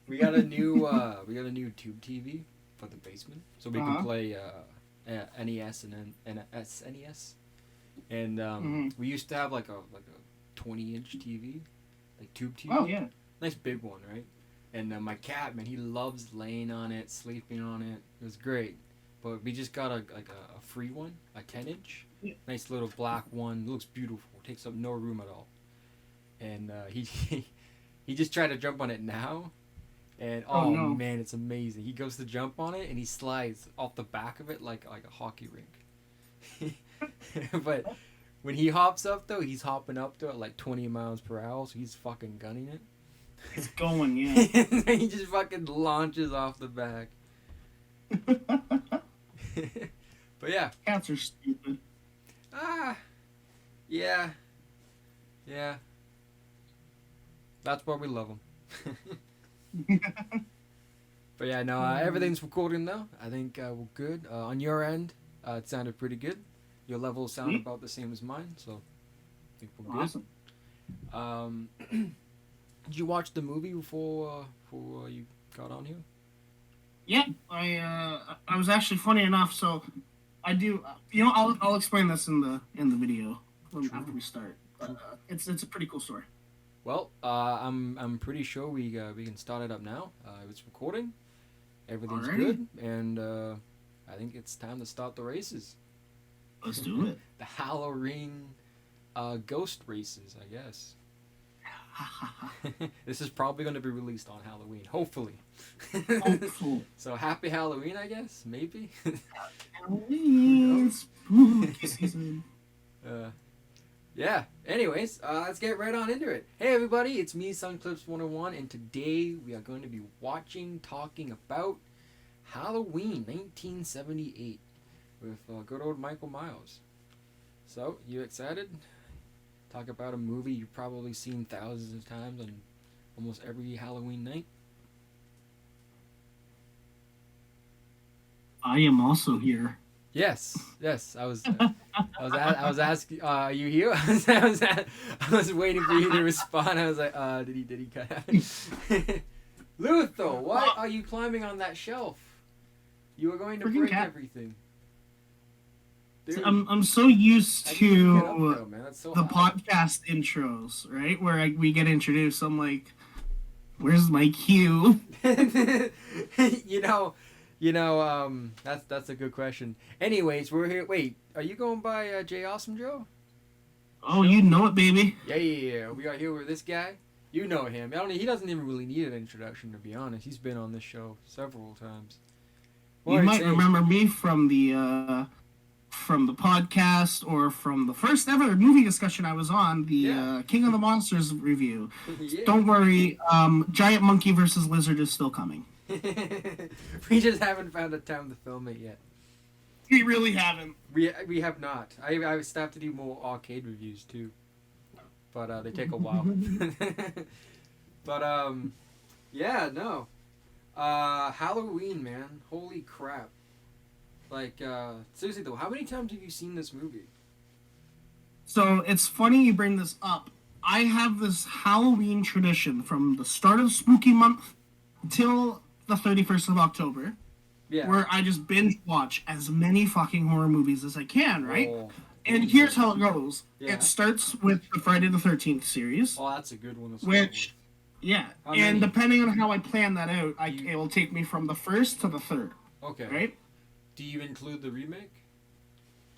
We got a new tube TV for the basement, so we can play NES and SNES. And we used to have like a 20-inch TV, like tube TV. Oh yeah. Nice big one, right? And my cat, man, he loves laying on it, sleeping on it. It was great. But we just got a free one, a 10-inch. Yeah. Nice little black one. Looks beautiful. Takes up no room at all. And he just tried to jump on it now. And oh no. man, it's amazing. He goes to jump on it and he slides off the back of it like a hockey rink. But when he hops up though, he's hopping up to it like 20 miles per hour, so he's fucking gunning it. It's going, yeah. He just fucking launches off the back. But yeah. Cats are stupid. Yeah. That's why we love them. But yeah, no, everything's recording now. I think we're good. On your end, it sounded pretty good. Your levels sound about the same as mine, so I think we're good. Awesome. Did you watch the movie before you got on here? Yeah, I was actually funny enough. So I do. I'll explain this in the video after we start. It's a pretty cool story. Well, I'm pretty sure we can start it up now. It's recording. Everything's good, and I think it's time to start the races. Let's do it. The Halloween ghost races, I guess. This is probably going to be released on Halloween, hopefully. Hopeful. So happy Halloween, I guess, maybe. Halloween, spooky season. Yeah. Anyways, let's get right on into it. Hey everybody, it's me, Sunclips101, and today we are going to be talking about Halloween 1978 with good old Michael Myers. So, you excited? Talk about a movie you've probably seen thousands of times on almost every Halloween night. I am also here. Yes. I was asking. Are you here? I was waiting for you to respond. I was like, did he cut out? Luther, why are you climbing on that shelf? You are going to break everything. Dude, I'm so used to the podcast intros, right? Where we get introduced. I'm like, where's my cue? That's a good question. Anyways, we're here. Wait, are you going by JayAwesomeShow? Oh, you know it, baby. Yeah. We are here with this guy. You know him. He doesn't even really need an introduction, to be honest. He's been on this show several times. You might remember me from the podcast or from the first ever movie discussion I was on, the King of the Monsters review. Yeah. Don't worry, Giant Monkey versus Lizard is still coming. We just haven't found a time to film it yet. We really haven't. We have not. I still have to do more arcade reviews too, but they take a while. But yeah, no. Halloween, man, holy crap! Like seriously though, how many times have you seen this movie? So it's funny you bring this up. I have this Halloween tradition from the start of spooky month till the 31st of October. Yeah. Where I just binge watch as many fucking horror movies as I can, right? Oh, and here's how it goes. Yeah. It starts with the Friday the 13th series. Oh, that's a good one. Yeah. And depending on how I plan that out, it will take me from the 1st to the 3rd. Okay. Right? Do you include the remake?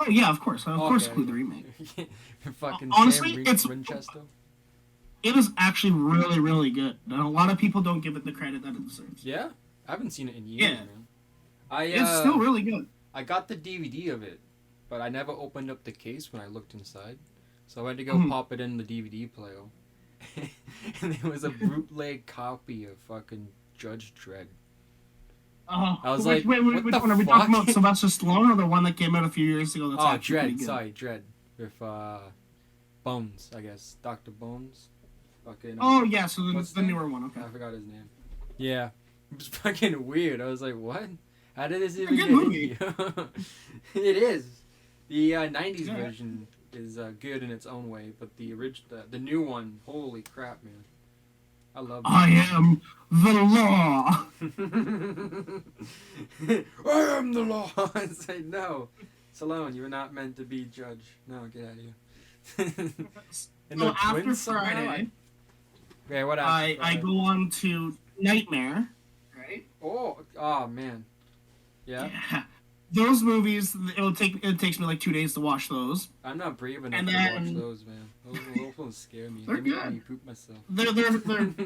Oh, yeah, of course. I of course include the remake. Fucking honestly, Sam Winchester. It is actually really, really good. And a lot of people don't give it the credit that it deserves. Yeah? I haven't seen it in years, man. It's still really good. I got the DVD of it, but I never opened up the case when I looked inside. So I went to go pop it in the DVD player. And there was a bootleg copy of fucking Judge Dredd. I was which one are we talking about? Sylvester Stallone or the one that came out a few years ago? That's Dredd. Sorry, Dredd. With Bones, I guess. Dr. Bones. Fucking, yeah, so the newer one. Okay. I forgot his name. Yeah. It was fucking weird. I was like, what? How did this even get movie. It is. The 90s version is good in its own way, but the new one, holy crap, man. I love that. I am the law. I am the law. It's like, no, Stallone, you were not meant to be judge. No, get out of here. And So the after twins Friday, okay, what I go on to Nightmare, right? Oh man, yeah. Yeah. Those movies, it takes me like 2 days to watch those. I'm not brave enough And to then, watch those, man. Those ones scare me. They're They make good. me poop myself. They're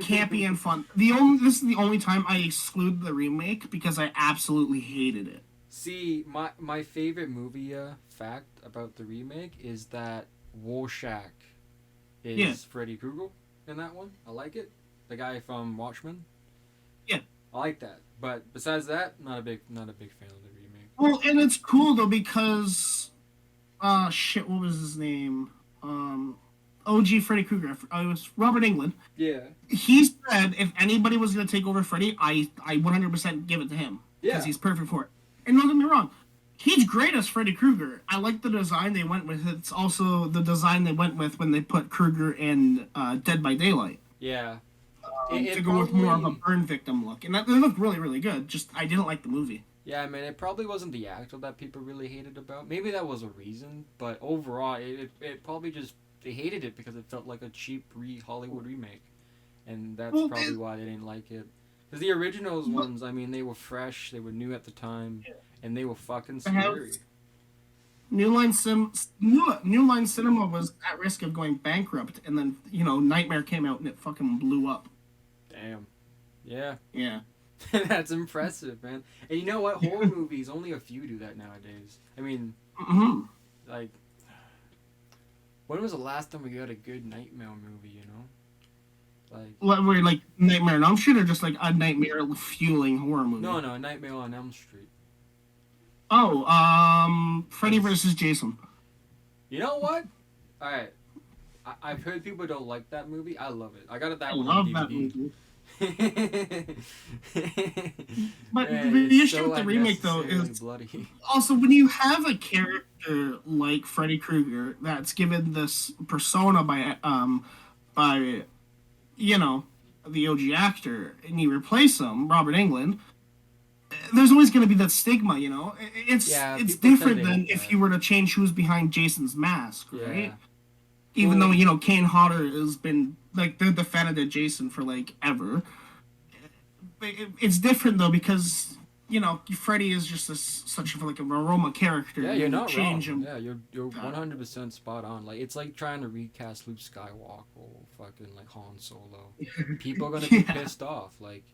campy and fun. This is the only time I exclude the remake because I absolutely hated it. See, my favorite movie fact about the remake is that Rorschach is Freddy Krueger in that one. I like it. The guy from Watchmen. Yeah. I like that. But besides that, not a big fan of the remake. Well, and it's cool though because, shit, what was his name? OG Freddy Krueger. It was Robert Englund. Yeah. He said if anybody was gonna take over Freddy, I 100% give it to him because he's perfect for it. And don't get me wrong, he's great as Freddy Krueger. I like the design they went with. It's also the design they went with when they put Krueger in Dead by Daylight. Yeah. To go with more of a burn victim look. And that looked really, really good. Just, I didn't like the movie. Yeah, man, it probably wasn't the actor that people really hated about. Maybe that was a reason, but overall, it probably just, they hated it because it felt like a cheap Hollywood remake. And that's probably why they didn't like it. Because the originals ones, I mean, they were fresh, they were new at the time, and they were fucking scary. New Line Cinema was at risk of going bankrupt, and then, Nightmare came out and it fucking blew up. Damn. Yeah. Yeah. That's impressive, man. And you know what? Horror movies, only a few do that nowadays. I mean, like, when was the last time we got a good Nightmare movie, you know? Like Nightmare on Elm Street, or just like a nightmare fueling horror movie? No, Nightmare on Elm Street. Oh, Freddy vs. Jason. You know what? Alright. I've heard people don't like that movie. I love it. I got that one on DVD. That movie. But the issue with the remake, though, is bloody. Also when you have a character like Freddy Krueger that's given this persona by the OG actor, and you replace him, Robert Englund, there's always going to be that stigma, you know? It's different than if you were to change who's behind Jason's mask, right? Yeah. Even though, Kane Hodder has been, like, the defendant Jason for, like, ever. It's different, though, because, Freddy is just such a, like, a aroma character. Yeah, you're not wrong. Him. Yeah, you're 100% spot on. Like, it's like trying to recast Luke Skywalker or fucking, like, Han Solo. People are going to be pissed off, like...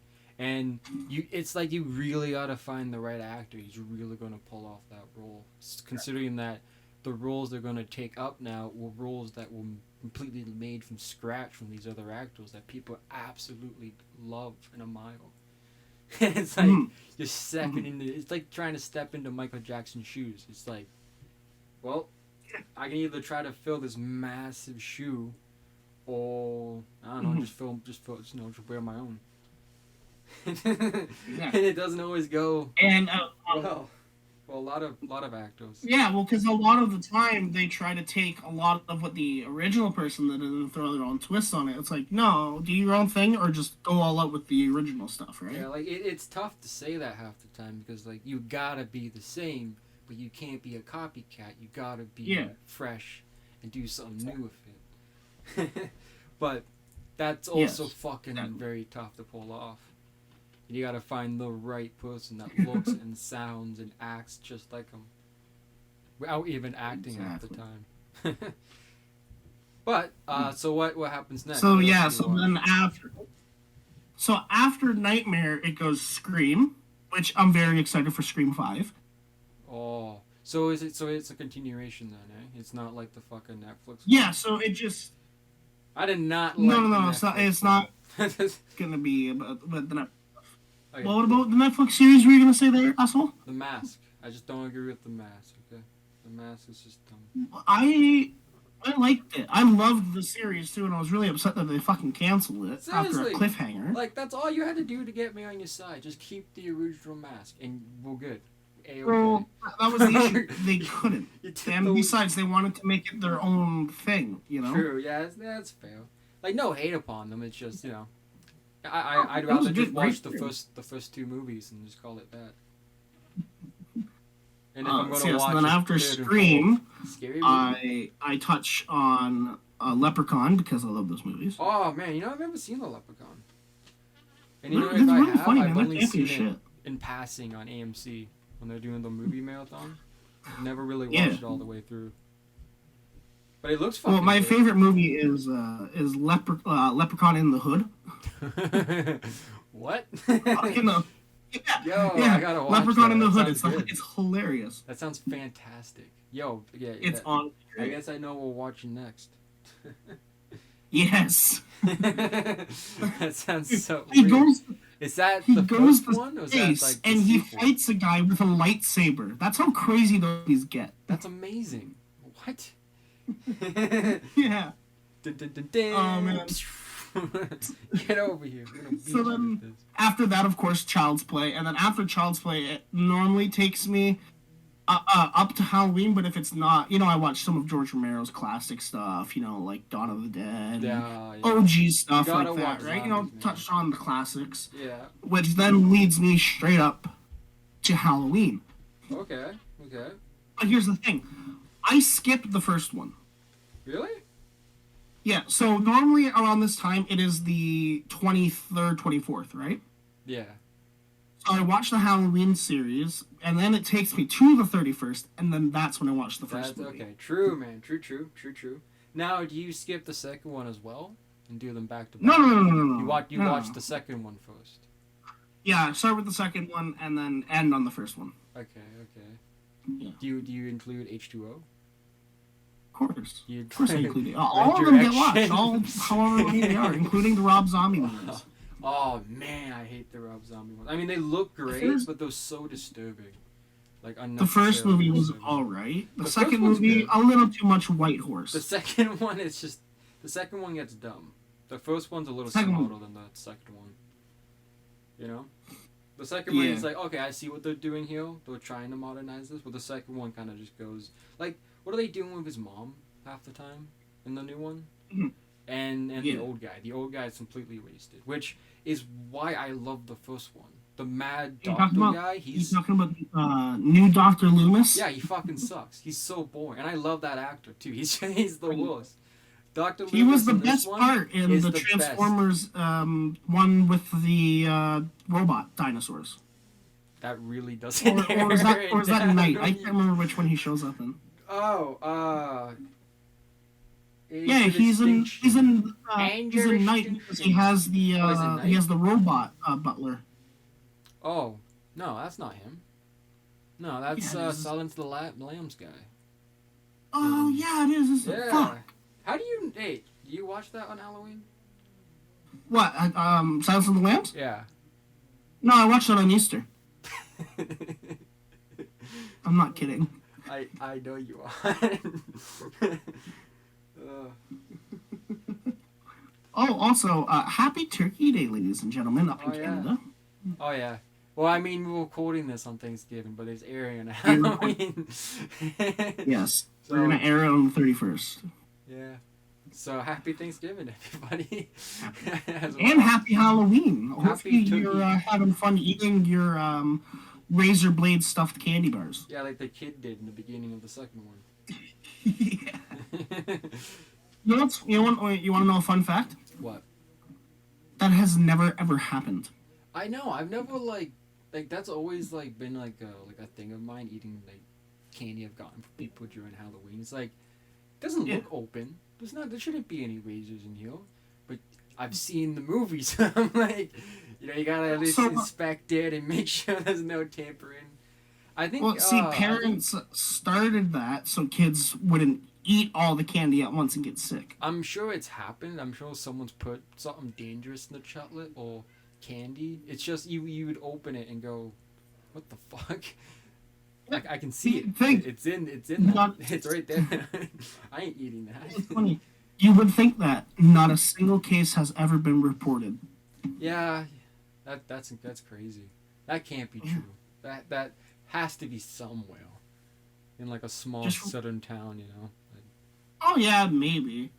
And it's like you really gotta find the right actor. He's really gonna pull off that role. Considering that the roles they're gonna take up now were roles that were completely made from scratch from these other actors that people absolutely love and admire. It's like you're stepping into. It's like trying to step into Michael Jackson's shoes. It's like, well, I can either try to fill this massive shoe, or I don't know, just wear my own. And it doesn't always go well for a lot of actors. Yeah, well, because a lot of the time they try to take a lot of what the original person did and throw their own twist on it. It's like, no, do your own thing or just go all out with the original stuff, right? Yeah, like it's tough to say that half the time because like you gotta be the same, but you can't be a copycat. You gotta be fresh and do something new with it. But that's also fucking very tough to pull off. You gotta find the right person that looks and sounds and acts just like them, without even acting half the time. But so what happens next? So after Nightmare, it goes Scream, which I'm very excited for Scream 5. Oh, so is it? So it's a continuation then, eh? It's not like the fucking Netflix. Yeah, so it just. I did not. No, it's not. It's gonna be about the Netflix. Okay. Well, what about the Netflix series were you going to say there, asshole? The Mask. I just don't agree with The Mask, okay? The Mask is just dumb. I liked it. I loved the series, too, and I was really upset that they fucking canceled it after a cliffhanger. Like, that's all you had to do to get me on your side. Just keep the original Mask, and we're good. Well, that was the issue. They couldn't. And besides, they wanted to make it their own thing, you know? True, yeah, that's fair. Like, no hate upon them. It's just, I'd rather just watch the first two movies and just call it that. And if I'm gonna watch then after Scream, scary movie, I touch on Leprechaun because I love those movies. Oh man, you know I've never seen the Leprechaun. And you know It's if I really have, funny, I've man. only seen it in passing on AMC when they're doing the movie marathon. Never really watched it all the way through. But it looks fun. Well, my favorite movie is Leprechaun in the Hood. What? You know. Yo, I gotta watch Leprechaun that. in the Hood. It's hilarious. That sounds fantastic. Yo, yeah. It's on. I guess I know what we're watching next. Yes. That sounds so he weird. Is that the first one? Or is that like the and he sequel? fights a guy with a lightsaber. That's how crazy those get. That's amazing. What? Yeah. Dun, dun, dun, dun. Oh man. Get over here. So then, after that, of course, Child's Play, and then after Child's Play, it normally takes me up to Halloween. But if it's not, I watch some of George Romero's classic stuff, like Dawn of the Dead, OG stuff like that, right? Touched on the classics. Yeah. Which then leads me straight up to Halloween. Okay. But here's the thing, I skipped the first one. Really? Yeah, so normally around this time, it is the 23rd, 24th, right? Yeah. So I watch the Halloween series, and then it takes me to the 31st, and then that's when I watch the first movie. Okay, true, man. True. Now, do you skip the second one as well? And do them back to back? No. You watch the second one first? Yeah, start with the second one, and then end on the first one. Okay. Yeah. Do you include H2O? Of course I include it. All of them get watched, however many they are, including the Rob Zombie movies. Oh man, I hate the Rob Zombie ones. I mean, they look great, but they're so disturbing. Like unnecessary. The first movie was alright. The second movie, a little too much white horse. The second one is just... The second one gets dumb. The first one's a little smarter than the second one. You know? The second one is like, okay, I see what they're doing here. They're trying to modernize this. But the second one kind of just goes... Like, what are they doing with his mom half the time in the new one? Mm-hmm. And the old guy. The old guy is completely wasted. Which is why I love the first one. The mad doctor guy. He's talking about new Dr. Loomis? Yeah, he fucking sucks. He's so boring. And I love that actor, too. He's the worst. Dr. Loomis he was the best part in the Transformers one with the robot dinosaurs. That really doesn't or is that Night? I can't remember which one he shows up in. Yeah, he's in Night because he has the robot butler. Oh, no, that's not him. No, that's Silence of the Lambs guy. Oh yeah, it is. Yeah. Fuck. How do you watch that on Halloween? What? Silence of the Lambs? Yeah. No, I watched it on Easter. I'm not kidding. I know you are. Oh, also, happy Turkey Day, ladies and gentlemen, up in Canada. Oh, yeah. Well, I mean, we're recording this on Thanksgiving, but it's airing on Halloween. Yes. So, we're going to air it on the 31st. Yeah. So, happy Thanksgiving, everybody. And happy Halloween. Hopefully you're having fun eating your razor blade stuffed candy bars. Yeah, like the kid did in the beginning of the second one. Yeah. You want to know a fun fact? What? That has never ever happened. I know. I've never like that's always like been like a thing of mine, eating like candy I've gotten from people during Halloween. It's like it doesn't look open. There shouldn't be any razors in here. But I've seen the movies. I'm like, you gotta at least inspect it and make sure there's no tampering. I think. Well, see, parents started that so kids wouldn't eat all the candy at once and get sick. I'm sure it's happened. I'm sure someone's put something dangerous in the chocolate or candy. It's just you would open it and go, what the fuck? I can see it. It's in that. It's right there. I ain't eating that. It's funny. You would think that not a single case has ever been reported. Yeah, that's crazy. That can't be true. That has to be somewhere in like a small southern town, Oh yeah, maybe.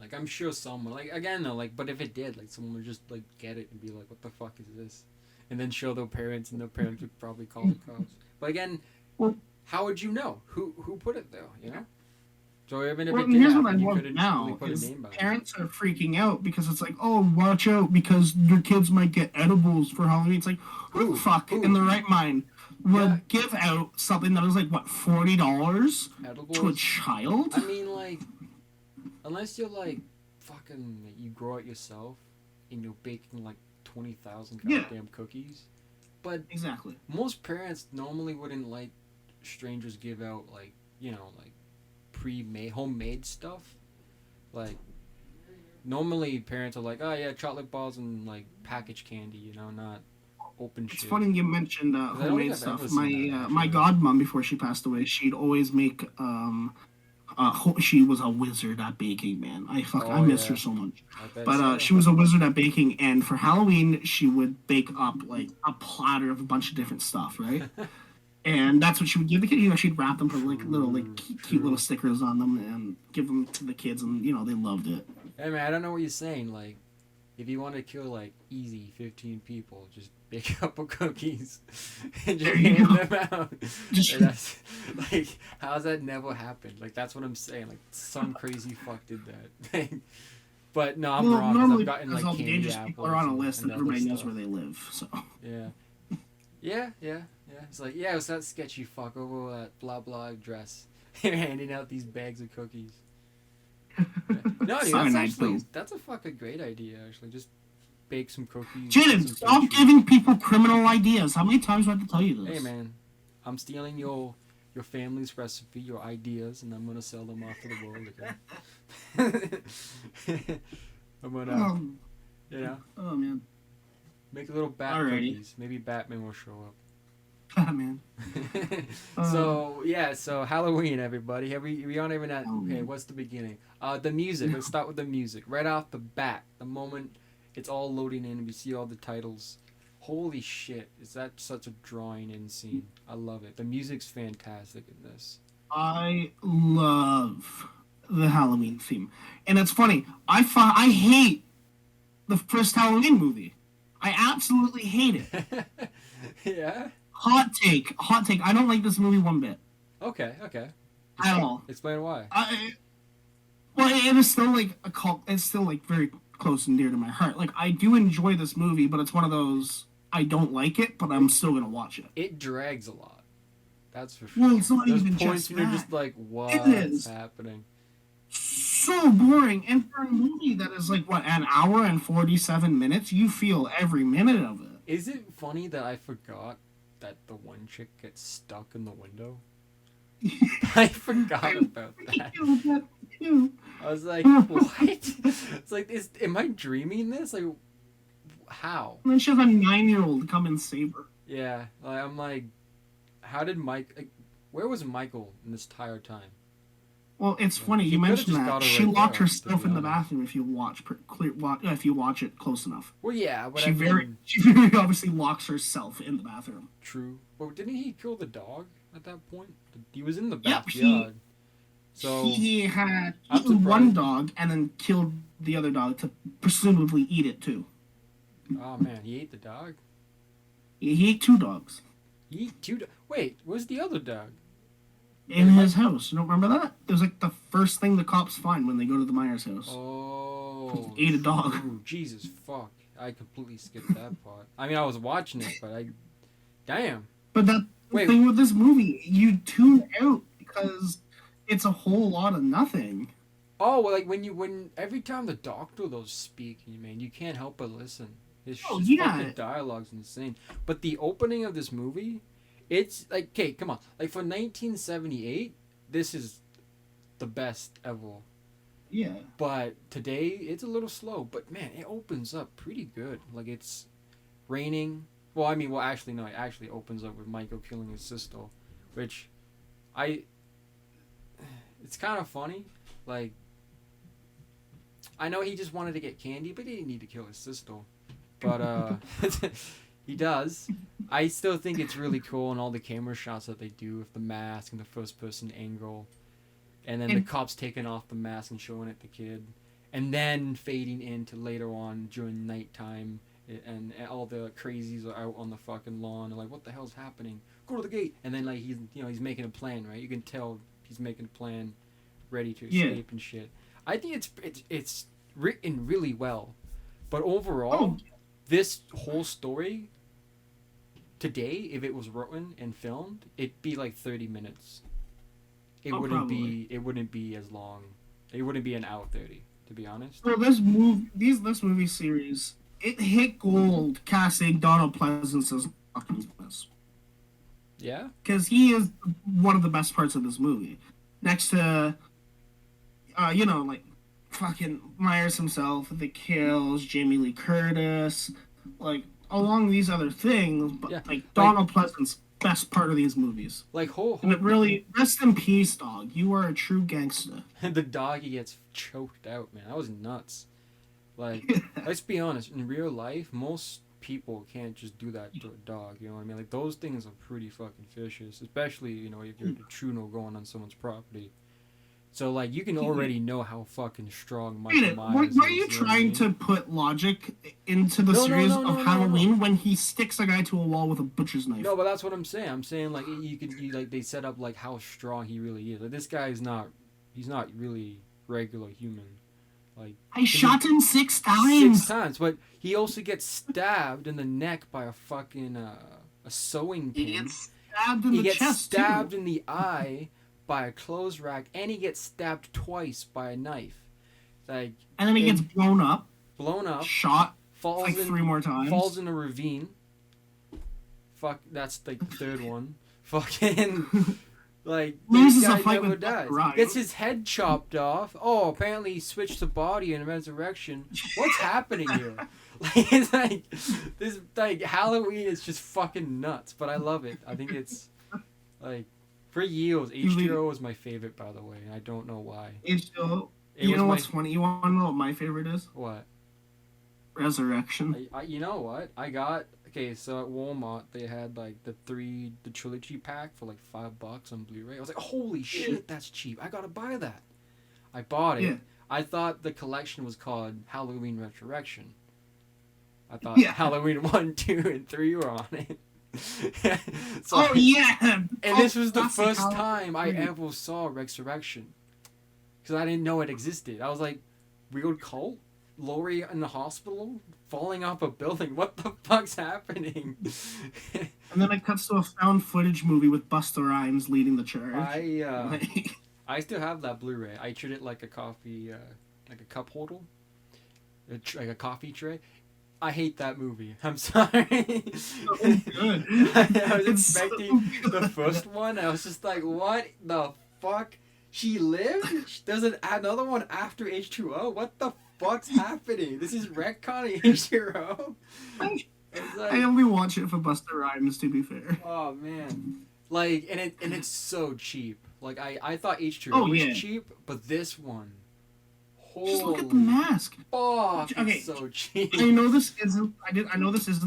Like, I'm sure someone, like, again though, like, but if it did, like, someone would just like get it and be like, what the fuck is this, and then show their parents, and their parents would probably call the cops. But again, Well, how would you know who put it there? You know. So even if well, it did here's what I happen, you love couldn't really now put a is name by it. parents are freaking out because it's like, oh, watch out because your kids might get edibles for Halloween. It's like, who the fuck in the right mind would give out something that was like what $40 to a child? I mean, like, unless you're like fucking, you grow it yourself and you're baking like 20,000 goddamn cookies. But exactly, most parents normally wouldn't like strangers give out like, you know, like pre-made homemade stuff. Like, normally parents are like, oh yeah, chocolate balls and like packaged candy, you know, not open shit. It's funny you mentioned homemade stuff. My godmom, before she passed away, she'd always make she was a wizard at baking, man. I miss her so much. But she was a wizard at baking, and for Halloween she would bake up like a platter of a bunch of different stuff, right? And that's what she would give the kids. You know, she'd wrap them, put like little cute little stickers on them, and give them to the kids, and you know they loved it. Hey man, I don't know what you're saying. Like, if you want to kill like easy 15 people, just bake a couple cookies and just hand them out. And that's like, how's that never happened? Like, that's what I'm saying. Like, some crazy fuck did that. But no, I'm wrong. Normally, I've gotten like all candy dangerous apples people are on a list, and everybody stuff. knows where they live. So yeah. It's like, yeah, it was that sketchy fuck over that blah blah address. You're handing out these bags of cookies. Yeah. No, dude, that's a fucking great idea. Actually, just bake some cookies. Jaden, stop giving people criminal ideas. How many times do I have to tell you this? Hey man, I'm stealing your family's recipe, your ideas, and I'm gonna sell them off to the world again. I'm gonna, you know. Oh man. Make a little bat cookies. Maybe Batman will show up. Batman. So Halloween, everybody. We aren't even at. Okay, what's the beginning? The music. Let's start with the music. Right off the bat, the moment it's all loading in, and we see all the titles. Holy shit! Is that such a drawing in scene? I love it. The music's fantastic in this. I love the Halloween theme, and it's funny. I hate the first Halloween movie. I absolutely hate it. Yeah. Hot take. I don't like this movie one bit. Okay. At all. Explain why. Well, it is still like a cult. It's still like very close and dear to my heart. Like, I do enjoy this movie, but it's one of those I don't like it, but I'm still gonna watch it. It drags a lot. That's for sure. Well, it's not There's even points just where that. you're just like, what's happening? So boring, and for a movie that is like what, an hour and 47 minutes, you feel every minute of it. Is it funny that I forgot that the one chick gets stuck in the window? I forgot about that. I was like, what? It's like, am I dreaming this? Like, how? And then she has a 9-year-old come and save her. Yeah, I'm like, how did where was Michael in this entire time? Well, it's funny you mentioned that. She locked herself in the bathroom. If you watch it close enough. Well, yeah, but she very obviously locks herself in the bathroom. True. But didn't he kill the dog at that point? He was in the backyard. So he had eaten one dog and then killed the other dog to presumably eat it too. Oh man, he ate the dog? He ate 2 dogs. He ate 2 dogs? Wait, where's the other dog? In his house. You don't remember that? It was like the first thing the cops find when they go to the Myers house. Oh. He ate a dog. Ooh, Jesus fuck. I completely skipped that part. I mean, I was watching it, but damn. But that's the thing with this movie. You tune out because it's a whole lot of nothing. Oh, well, like when every time the doctor those speaking, man, you can't help but listen. His fucking dialogue's insane. But the opening of this movie, it's like, okay, come on. Like, for 1978, this is the best ever. Yeah. But today, it's a little slow. But, man, it opens up pretty good. Like, it's raining. Well, I mean, actually, no. It actually opens up with Michael killing his sister. Which, it's kind of funny. Like, I know he just wanted to get candy, but he didn't need to kill his sister. But, he does. I still think it's really cool, and all the camera shots that they do with the mask and the first-person angle. And then the cops taking off the mask and showing it to the kid. and then fading into later on during nighttime, and all the crazies are out on the fucking lawn and like, what the hell's happening? Go to the gate. And then like he's making a plan, right? You can tell he's making a plan, ready to escape and shit. I think it's written really well, but overall, this whole story today, if it was written and filmed, it'd be like 30 minutes. It wouldn't be as long. It wouldn't be an hour 30, to be honest. So this movie series, it hit gold casting Donald Pleasance as Optimus. Yeah? Because he is one of the best parts of this movie. Next to, like, fucking Myers himself, the kills, Jamie Lee Curtis, like, along these other things, but, Donald Pleasance, best part of these movies. Like, and it really, rest in peace, dog. You are a true gangster. The doggy gets choked out, man. That was nuts. Like, let's be honest, in real life, most people can't just do that to a dog, you know what I mean? Like, those things are pretty fucking vicious, especially, if you're the Truno going on someone's property. So, like, you can already know how fucking strong Michael Myers is. Why are you trying to put logic into the series of Halloween when he sticks a guy to a wall with a butcher's knife? No, but that's what I'm saying. I'm saying, like, they set up, like, how strong he really is. Like, this guy is he's not really regular human. Like, I shot him 6 times. 6 times, but he also gets stabbed in the neck by a fucking a sewing pin. He gets stabbed in the chest. He gets stabbed in the eye by a clothes rack, and he gets stabbed twice by a knife. Like, and then he gets blown up, shot, falls like 3 more times, falls in a ravine. Fuck, that's like the 3rd one. Fucking. Like, loses this guy a fight never with dies. Ryan. Gets his head chopped off. Oh, apparently he switched the body in Resurrection. What's happening here? Like, it's like this. Like, Halloween is just fucking nuts, but I love it. I think it's like, for years, H2O was my favorite, by the way, and I don't know why. H2O. You know what's funny? You want to know what my favorite is? What? Resurrection. You know what? I got. Okay, so at Walmart they had like the trilogy pack for like $5 on Blu-ray. I was like, holy shit, that's cheap. I gotta buy that. I bought it. Yeah. I thought the collection was called Halloween Resurrection. I thought Halloween 1, 2, and 3 were on it. So and this was the first time I ever saw Resurrection, because I didn't know it existed. I was like, weird cult? Laurie in the hospital? Falling off a building? What the fuck's happening? And then it cuts to a found footage movie with Busta Rhymes leading the charge. I still have that Blu-ray. I treat it like a coffee, like a cup holder, like a coffee tray. I hate that movie. I'm sorry. So good. I was expecting the first one. I was just like, what the fuck? She lived? There's another one after H2O? What the fuck's happening? This is retconning H2O? I only watch it for Busta Rhymes, to be fair. Oh, man. Like, and it's so cheap. Like, I thought H2O was cheap, but this one... Holy just look at the mask. Fuck, it's so cheap. I know this isn't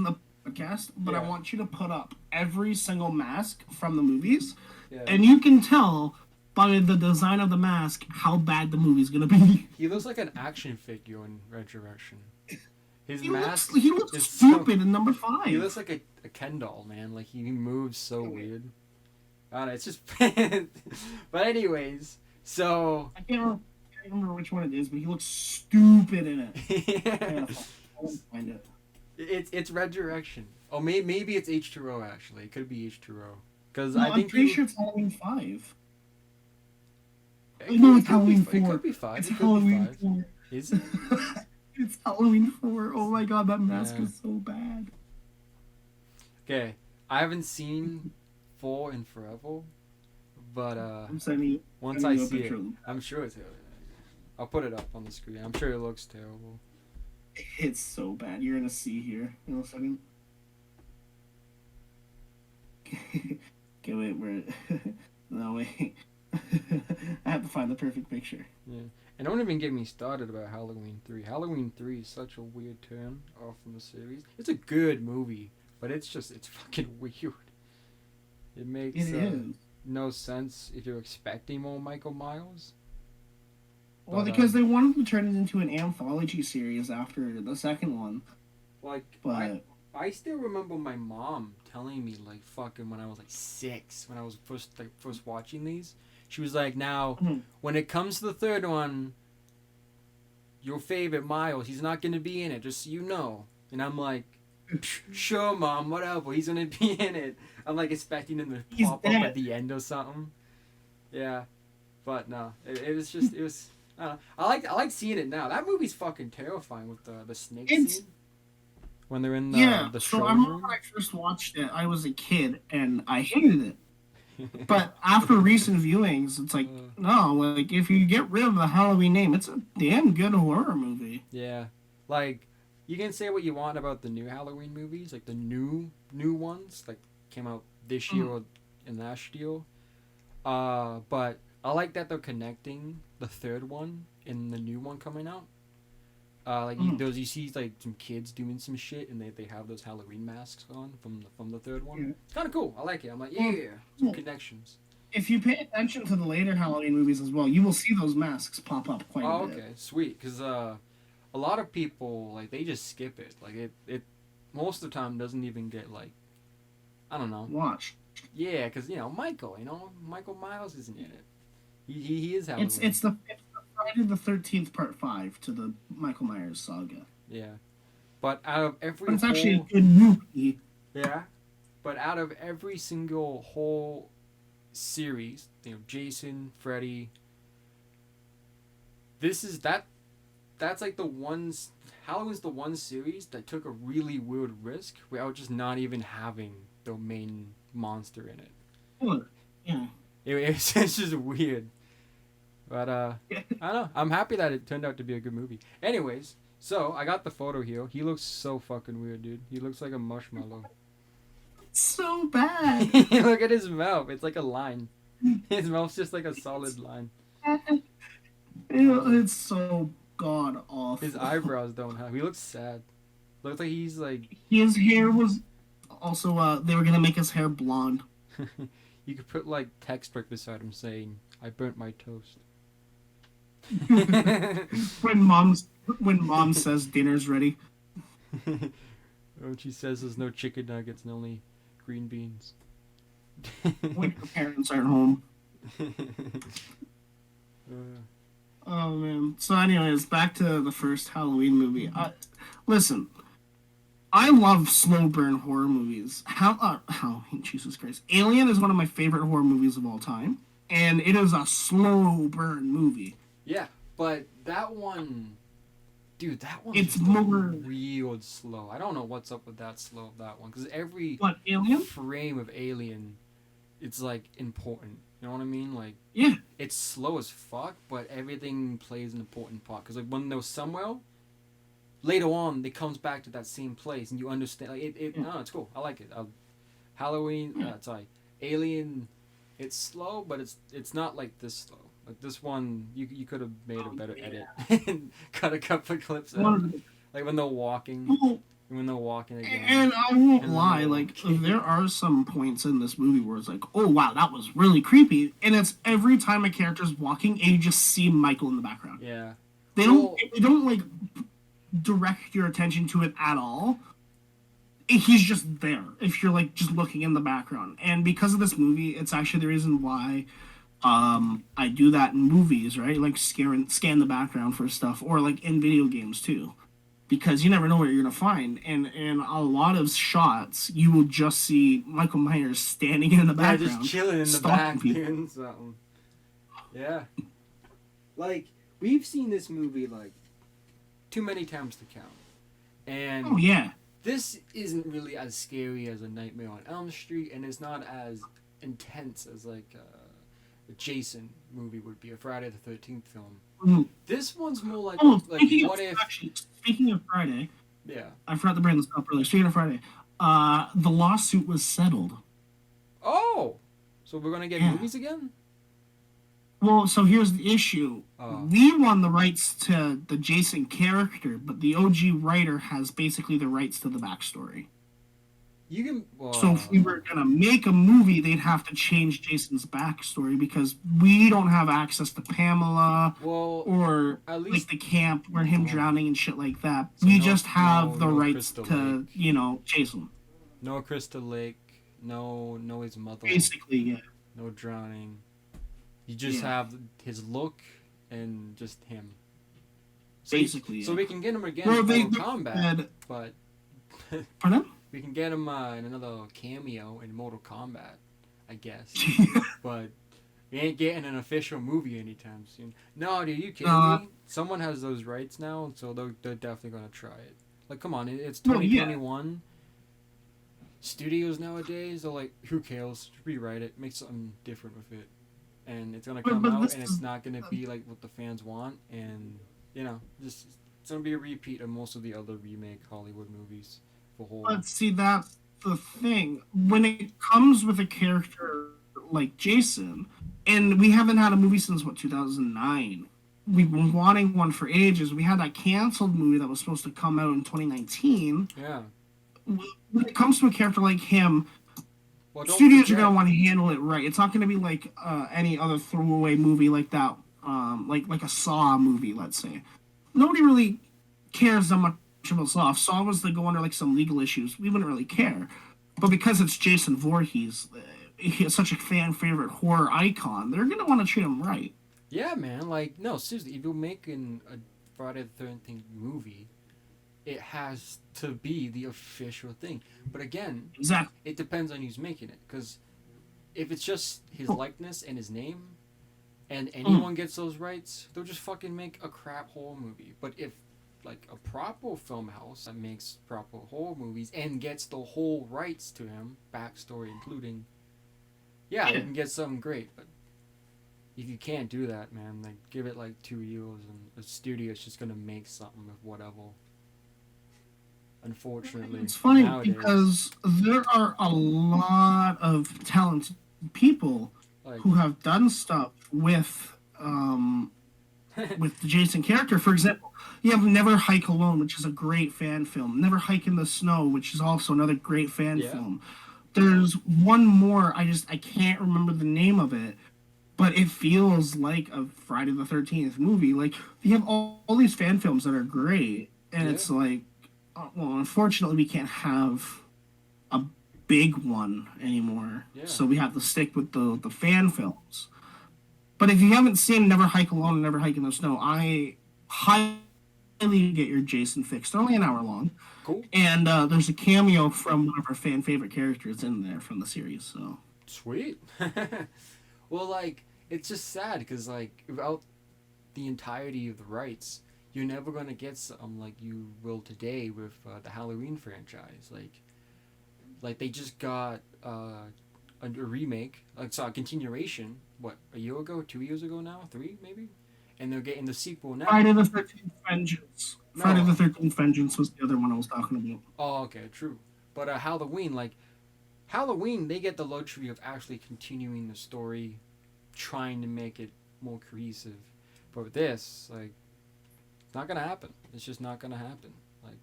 the podcast, but I want you to put up every single mask from the movies, and you can tell by the design of the mask how bad the movie's gonna be. He looks like an action figure in Resurrection. His he mask looks stupid in number 5. He looks like a Ken doll, man. Like, he moves so weird. I don't know, it's just... But anyways, so... I can't remember which one it is, but he looks stupid in it. I won't find it. It's Resurrection. Oh, maybe it's H2O, actually. It could be H2O. Because I think I'm pretty sure it's Halloween 5. No, it's Halloween 4. It could be 5. It's Halloween 4. Is it? It's Halloween 4. Oh my god, that mask is so bad. Okay, I haven't seen 4 in forever, but once I see it, I'm sure it's... I'll put it up on the screen. I'm sure it looks terrible. It's so bad. You're gonna see here in a second. Okay, wait, where? No, wait. I have to find the perfect picture. Yeah, and don't even get me started about Halloween 3. Halloween 3 is such a weird turn off from the series. It's a good movie, but it's fucking weird. It makes no sense if you're expecting more Michael Myers. Well, because they wanted to turn it into an anthology series after the second one. Like, but I still remember my mom telling me, like, fucking when I was like 6, when I was first watching these, she was like, now when it comes to the third one, your favorite Miles, he's not gonna be in it, just so you know. And I'm like, sure, Mom, whatever, he's gonna be in it. I'm like expecting him to pop up at the end or something. Yeah, but no, it was. I don't know. I like seeing it now. That movie's fucking terrifying with the snake scene when they're in the so I remember when I first watched it, I was a kid and I hated it. But after recent viewings, it's like no, like if you get rid of the Halloween name, it's a damn good horror movie. Yeah, like you can say what you want about the new Halloween movies, like the new ones, like came out this year or in last year. But I like that they're connecting the third one and the new one coming out. You see like some kids doing some shit and they have those Halloween masks on from the third one. It's kind of cool. I like it. I'm like, some connections. If you pay attention to the later Halloween movies as well, you will see those masks pop up quite a bit. Okay, sweet. Because a lot of people like they just skip it. Like it most of the time doesn't even get like, I don't know. Watch. Yeah, because Michael Myers isn't in it. He is Halloween. It's the Friday the 13th Part 5 to the Michael Myers saga. Yeah, but out of every it's actually a good movie. Yeah, but out of every single whole series, Jason, Freddy. That's like the ones. Halloween's the one series that took a really weird risk without just not even having the main monster in it. Oh, yeah. It's just weird. But I don't know. I'm happy that it turned out to be a good movie. Anyways, so I got the photo here. He looks so fucking weird, dude. He looks like a marshmallow. It's so bad. Look at his mouth. It's like a line. His mouth's just like a solid line. It's so god awful. His eyebrows don't have. He looks sad. Looks like he's like. His hair was also. They were gonna make his hair blonde. You could put like text right beside him saying, "I burnt my toast." when mom says dinner's ready. When she says there's no chicken nuggets and only green beans. When her parents aren't home. Oh man. So anyways, back to the first Halloween movie. Listen, I love slow burn horror movies. Jesus Christ. Alien is one of my favorite horror movies of all time. And it is a slow burn movie. Yeah, but that one... Dude, that one's it's more real slow. I don't know what's up with that slow of that one. Because every Alien? frame of Alien, it's, like, important. You know what I mean? Like, yeah. It's slow as fuck, but everything plays an important part. Because, like, when they're somewhere, later on, it comes back to that same place, and you understand. Like, no, it's cool. I like it. Alien, it's slow, but it's not, like, this slow. Like, this one, you could have made a better edit and cut a couple of clips out. Like, when they're walking. When they're walking again. And I won't lie, like, there are some points in this movie where it's like, oh, wow, that was really creepy. And it's every time a character's walking, and you just see Michael in the background. Yeah. They don't, like, direct your attention to it at all. He's just there, if you're, like, just looking in the background. And because of this movie, it's actually the reason why I do that in movies, right? Like, scan the background for stuff. Or, like, in video games, too. Because you never know what you're going to find. And in a lot of shots, you will just see Michael Myers standing in the background. Yeah, just chilling in the back doing something. Yeah. Like, we've seen this movie, like, too many times to count. And oh, yeah. This isn't really as scary as A Nightmare on Elm Street, and it's not as intense as, like, a Jason movie would be, a Friday the 13th film. Mm-hmm. This one's more like what if... Actually, speaking of Friday... Yeah. I forgot to bring this up earlier. Speaking of Friday, the lawsuit was settled. Oh! So we're going to get movies again? Well, so here's the issue. We won the rights to the Jason character, but the OG writer has basically the rights to the backstory. You can. So if we were gonna make a movie, they'd have to change Jason's backstory because we don't have access to Pamela or at like least the camp where him drowning and shit like that. So we just have the rights Crystal to, Lake. Jason. No Crystal Lake. No his mother. Basically, yeah. No drowning. You just have his look and just him. So basically, so we can get him again well, in Mortal Kombat, but pardon? We can get him in another cameo in Mortal Kombat, I guess. But we ain't getting an official movie anytime soon. No, dude, you kidding me? Someone has those rights now, so they're definitely gonna try it. Like, come on, it's 2021. Studios nowadays are like, who cares? Rewrite it, make something different with it, and it's gonna come out, and it's not gonna be like what the fans want, and just it's gonna be a repeat of most of the other remake Hollywood movies. But see, that's the thing. When it comes with a character like Jason, and we haven't had a movie since 2009. We've been wanting one for ages. We had that canceled movie that was supposed to come out in 2019. Yeah. When it comes to a character like him, studios are gonna want to handle it right. It's not gonna be like any other throwaway movie like that, like a Saw movie, let's say. Nobody really cares that much about Saw. If Saw was to go under like some legal issues, we wouldn't really care. But because it's Jason Voorhees, he's such a fan favorite horror icon, they're gonna want to treat him right. Yeah, man. Like, no, seriously, if you're making a Friday the 13th movie, it has to be the official thing. But again, it depends on who's making it. Because if it's just his likeness and his name, and anyone gets those rights, they'll just fucking make a crap horror movie. But if, like, a proper film house that makes proper horror movies and gets the whole rights to him, backstory including, you can get something great. But if you can't do that, man, like, give it like 2 years and the studio's just gonna make something of whatever. Unfortunately, it's funny nowadays, because there are a lot of talented people who have done stuff with with the Jason character. For example, you have Never Hike Alone, which is a great fan film. Never Hike in the Snow, which is also another great fan film. There's one more, I can't remember the name of it, but it feels like a Friday the 13th movie. Like, you have all these fan films that are great, and it's like, well, unfortunately, we can't have a big one anymore. So we have to stick with the fan films. But if you haven't seen Never Hike Alone and Never Hike in the Snow, I highly get your Jason fix. They're only an hour long. Cool. And there's a cameo from one of our fan favorite characters in there from the series. So sweet. Well, like, it's just sad because, like, without the entirety of the rights, you're never going to get something like you will today with the Halloween franchise. Like they just got a remake, a continuation, a year ago, 2 years ago now? 3, maybe? And they're getting the sequel now. Friday the 13th Vengeance. Friday the 13th Vengeance was the other one I was talking about. Oh, okay, true. But Halloween, they get the luxury of actually continuing the story, trying to make it more cohesive. But with this, like, it's not gonna happen. It's just not gonna happen. Like,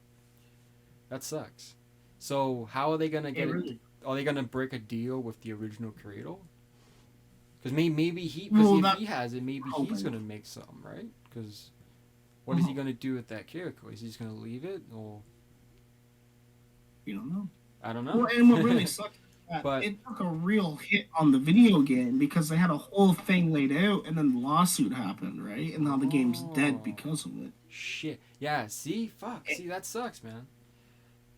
that sucks. So how are they gonna get it? Are they gonna break a deal with the original creator? Because maybe if he has it, maybe he's gonna make something, right? Because what is he gonna do with that character? Is he just gonna leave it, or you don't know? I don't know. Well, and what really sucks is that it took a real hit on the video game because they had a whole thing laid out, and then the lawsuit happened, right? And now the game's dead because of it. Shit. Yeah. See, fuck. See, that sucks, man.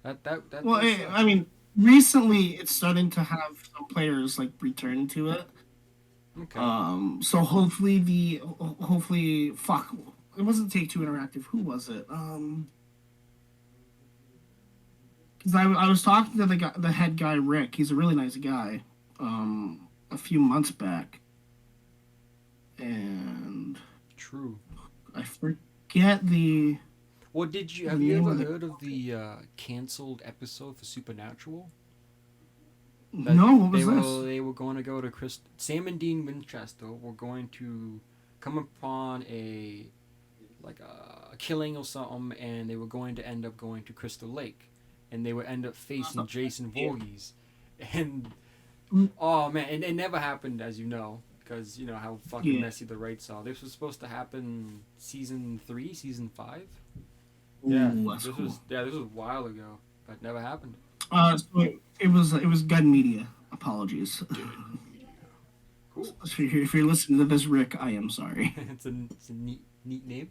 That. Well, I mean, recently it's starting to have some players like return to it. Okay. So hopefully fuck, it wasn't Take-Two Interactive. Who was it? Because I was talking to the head guy, Rick. He's a really nice guy. A few months back, and true. I forget the. Well, have you ever heard of the canceled episode for Supernatural? No, what was this? They were going to go to Sam and Dean Winchester were going to come upon a killing or something, and they were going to end up going to Crystal Lake. and they would end up facing Jason Yeah. Voorhees. And oh man, and it never happened, as you know, because you know how fucking messy the rights are. This was supposed to happen season 3, season 5. Yeah, Ooh, that's this cool. was a while ago, but never happened. So it was Gun Media. Apologies. Cool. If you're listening to this, Rick, I am sorry. it's a neat name.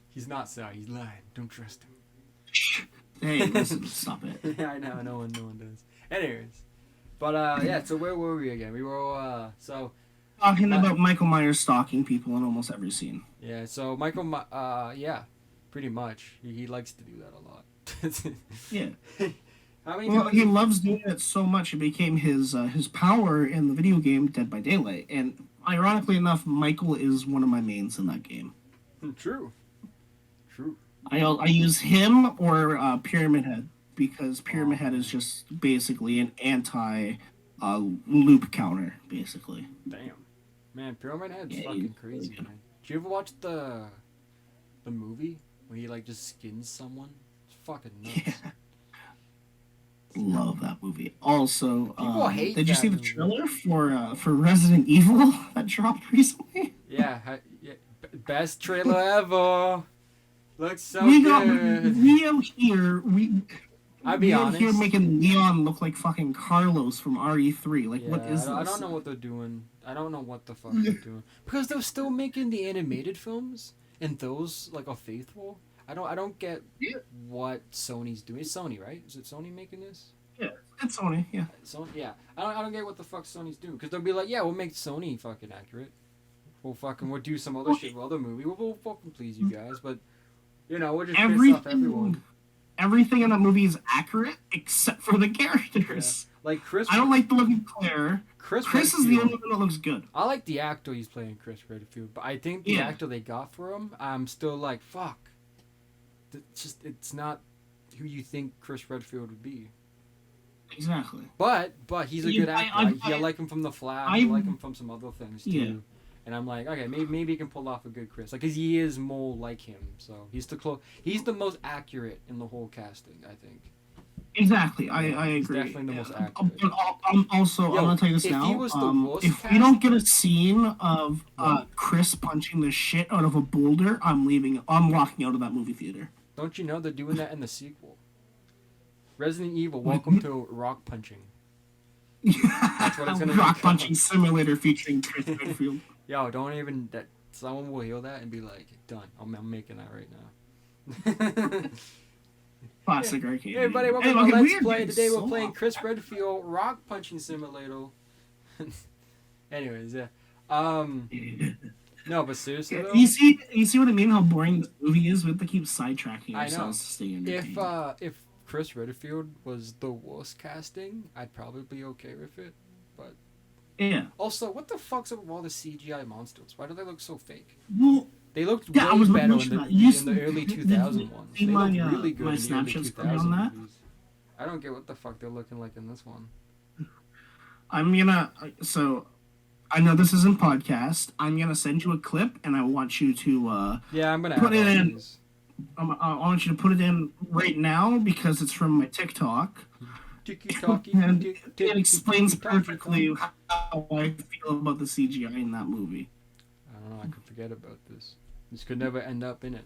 He's not sorry. He's lying. Don't trust him. Hey, listen, stop it. Yeah, I know. No one does. Anyways, but yeah. So where were we again? We were Talking about Michael Myers stalking people in almost every scene. Yeah. So yeah, pretty much. He likes to do that a lot. Yeah. How many Well, times? he loves doing it so much it became his power in the video game Dead by Daylight. And ironically enough, Michael is one of my mains in that game. True. I use him or Pyramid Head because Pyramid Head is just basically an anti loop counter, basically. Damn. Man, Pyramid Head's Yeah, fucking he's crazy, really good. man. Did you ever watch the movie where he like just skins someone? It's fucking nuts. Yeah. Love that movie. Also, People hate did you that see the movie. trailer for Resident Evil that dropped recently? Yeah, best trailer ever. Looks so We got good. Leo here. I'll be Leo honest. here making Leon look like fucking Carlos from RE3. Like, Yeah, what is this? I don't know what they're doing. I don't know what the fuck they're doing because they're still making the animated films, and those like are faithful. I don't get what Sony's doing. It's Sony, right? Is it Sony making this? Yeah, it's Sony. Yeah. Sony, yeah. I don't get what the fuck Sony's doing because they'll be like, yeah, we'll make Sony fucking accurate. We'll do some other shit with other movie. We'll fucking please you guys, but you know we'll just piss off everyone. Everything in that movie is accurate except for the characters. Yeah. Like Chris. I don't like the look of Claire. Chris is the only one that looks good. I like the actor he's playing, Chris Redfield, but I think the actor they got for him, I'm still like, fuck. It's not who you think Chris Redfield would be. Exactly. But he's a good actor. I like him from The Flash. I like him from some other things too. Yeah. And I'm like, okay, maybe he can pull off a good Chris, like, cause he is more like him. So he's the most accurate in the whole casting, I think. Exactly, I agree. He's definitely the most accurate. But also, I'm gonna tell you this if now. he was the worst If we don't get a scene of Chris punching the shit out of a boulder, I'm leaving. I'm walking out of that movie theater. Don't you know they're doing that in the sequel? Resident Evil: Welcome to Rock Punching. That's what it's gonna be. Rock punching simulator featuring Chris Redfield. Yo, don't even that. Someone will hear that and be like, "Done. I'm making that right now." Classic arcade. Hey everybody, welcome to Let's Play. Today we're playing Chris Redfield Rock Punching Simulator. Anyways, yeah. No, but seriously though. You see what I mean? How boring this movie is? We have to keep sidetracking ourselves to stay entertained. If Chris Redfield was the worst casting, I'd probably be okay with it. But yeah. Also, what the fuck's up with all the CGI monsters? Why do they look so fake? Well, they looked way I was better in mentioning the early 2000 ones. See They my, looked really good my in the early Snapchat 2000 on that? movies. I don't get what the fuck they're looking like in this one. So I know this isn't podcast. I'm gonna send you a clip, and I want you to yeah, I'm gonna put it in. These. I want you to put it in right now because it's from my TikTok. And it explains perfectly how I feel about the CGI in that movie. I don't know. I could forget about this. This could never end up in it.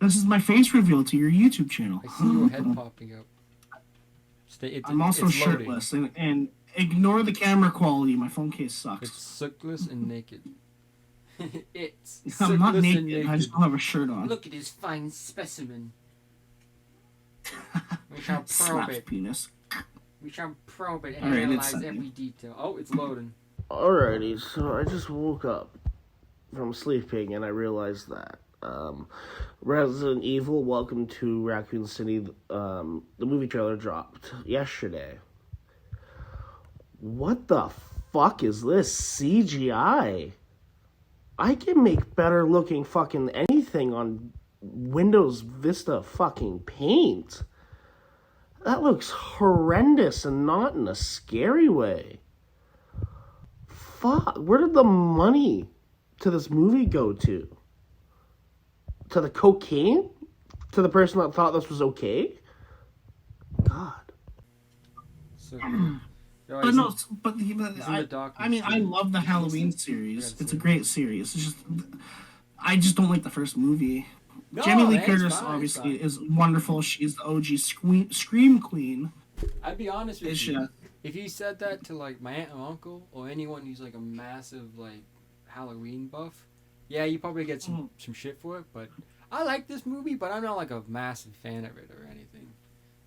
This is my face reveal to your YouTube channel. I see your head popping up. I'm also shirtless, and ignore the camera quality. My phone case sucks. It's sookless and naked. It's I'm not sookless naked. and naked. I just don't have a shirt on. Look at his fine specimen. We shall probe Slaps it. penis. We shall probe it and All right, analyze it's every detail. Oh, it's loading. Alrighty, so I just woke up from sleeping and I realized that Resident Evil: Welcome to Raccoon City, the movie trailer dropped yesterday. What the fuck is this CGI? I can make better looking fucking anything on Windows Vista fucking Paint. That looks horrendous and not in a scary way. Fuck, where did the money to this movie go to? To the cocaine? to the person that thought this was okay. God. So, but no, but I mean, I love the Halloween series. It's a great series. It's just, I just don't like the first movie. No, Jamie Lee Curtis obviously is wonderful. She's the OG scream queen. I'd be honest with you. If you said that to like my aunt and uncle or anyone who's like a massive like Halloween buff, yeah, you probably get some shit for it. But I like this movie, but I'm not like a massive fan of it or anything.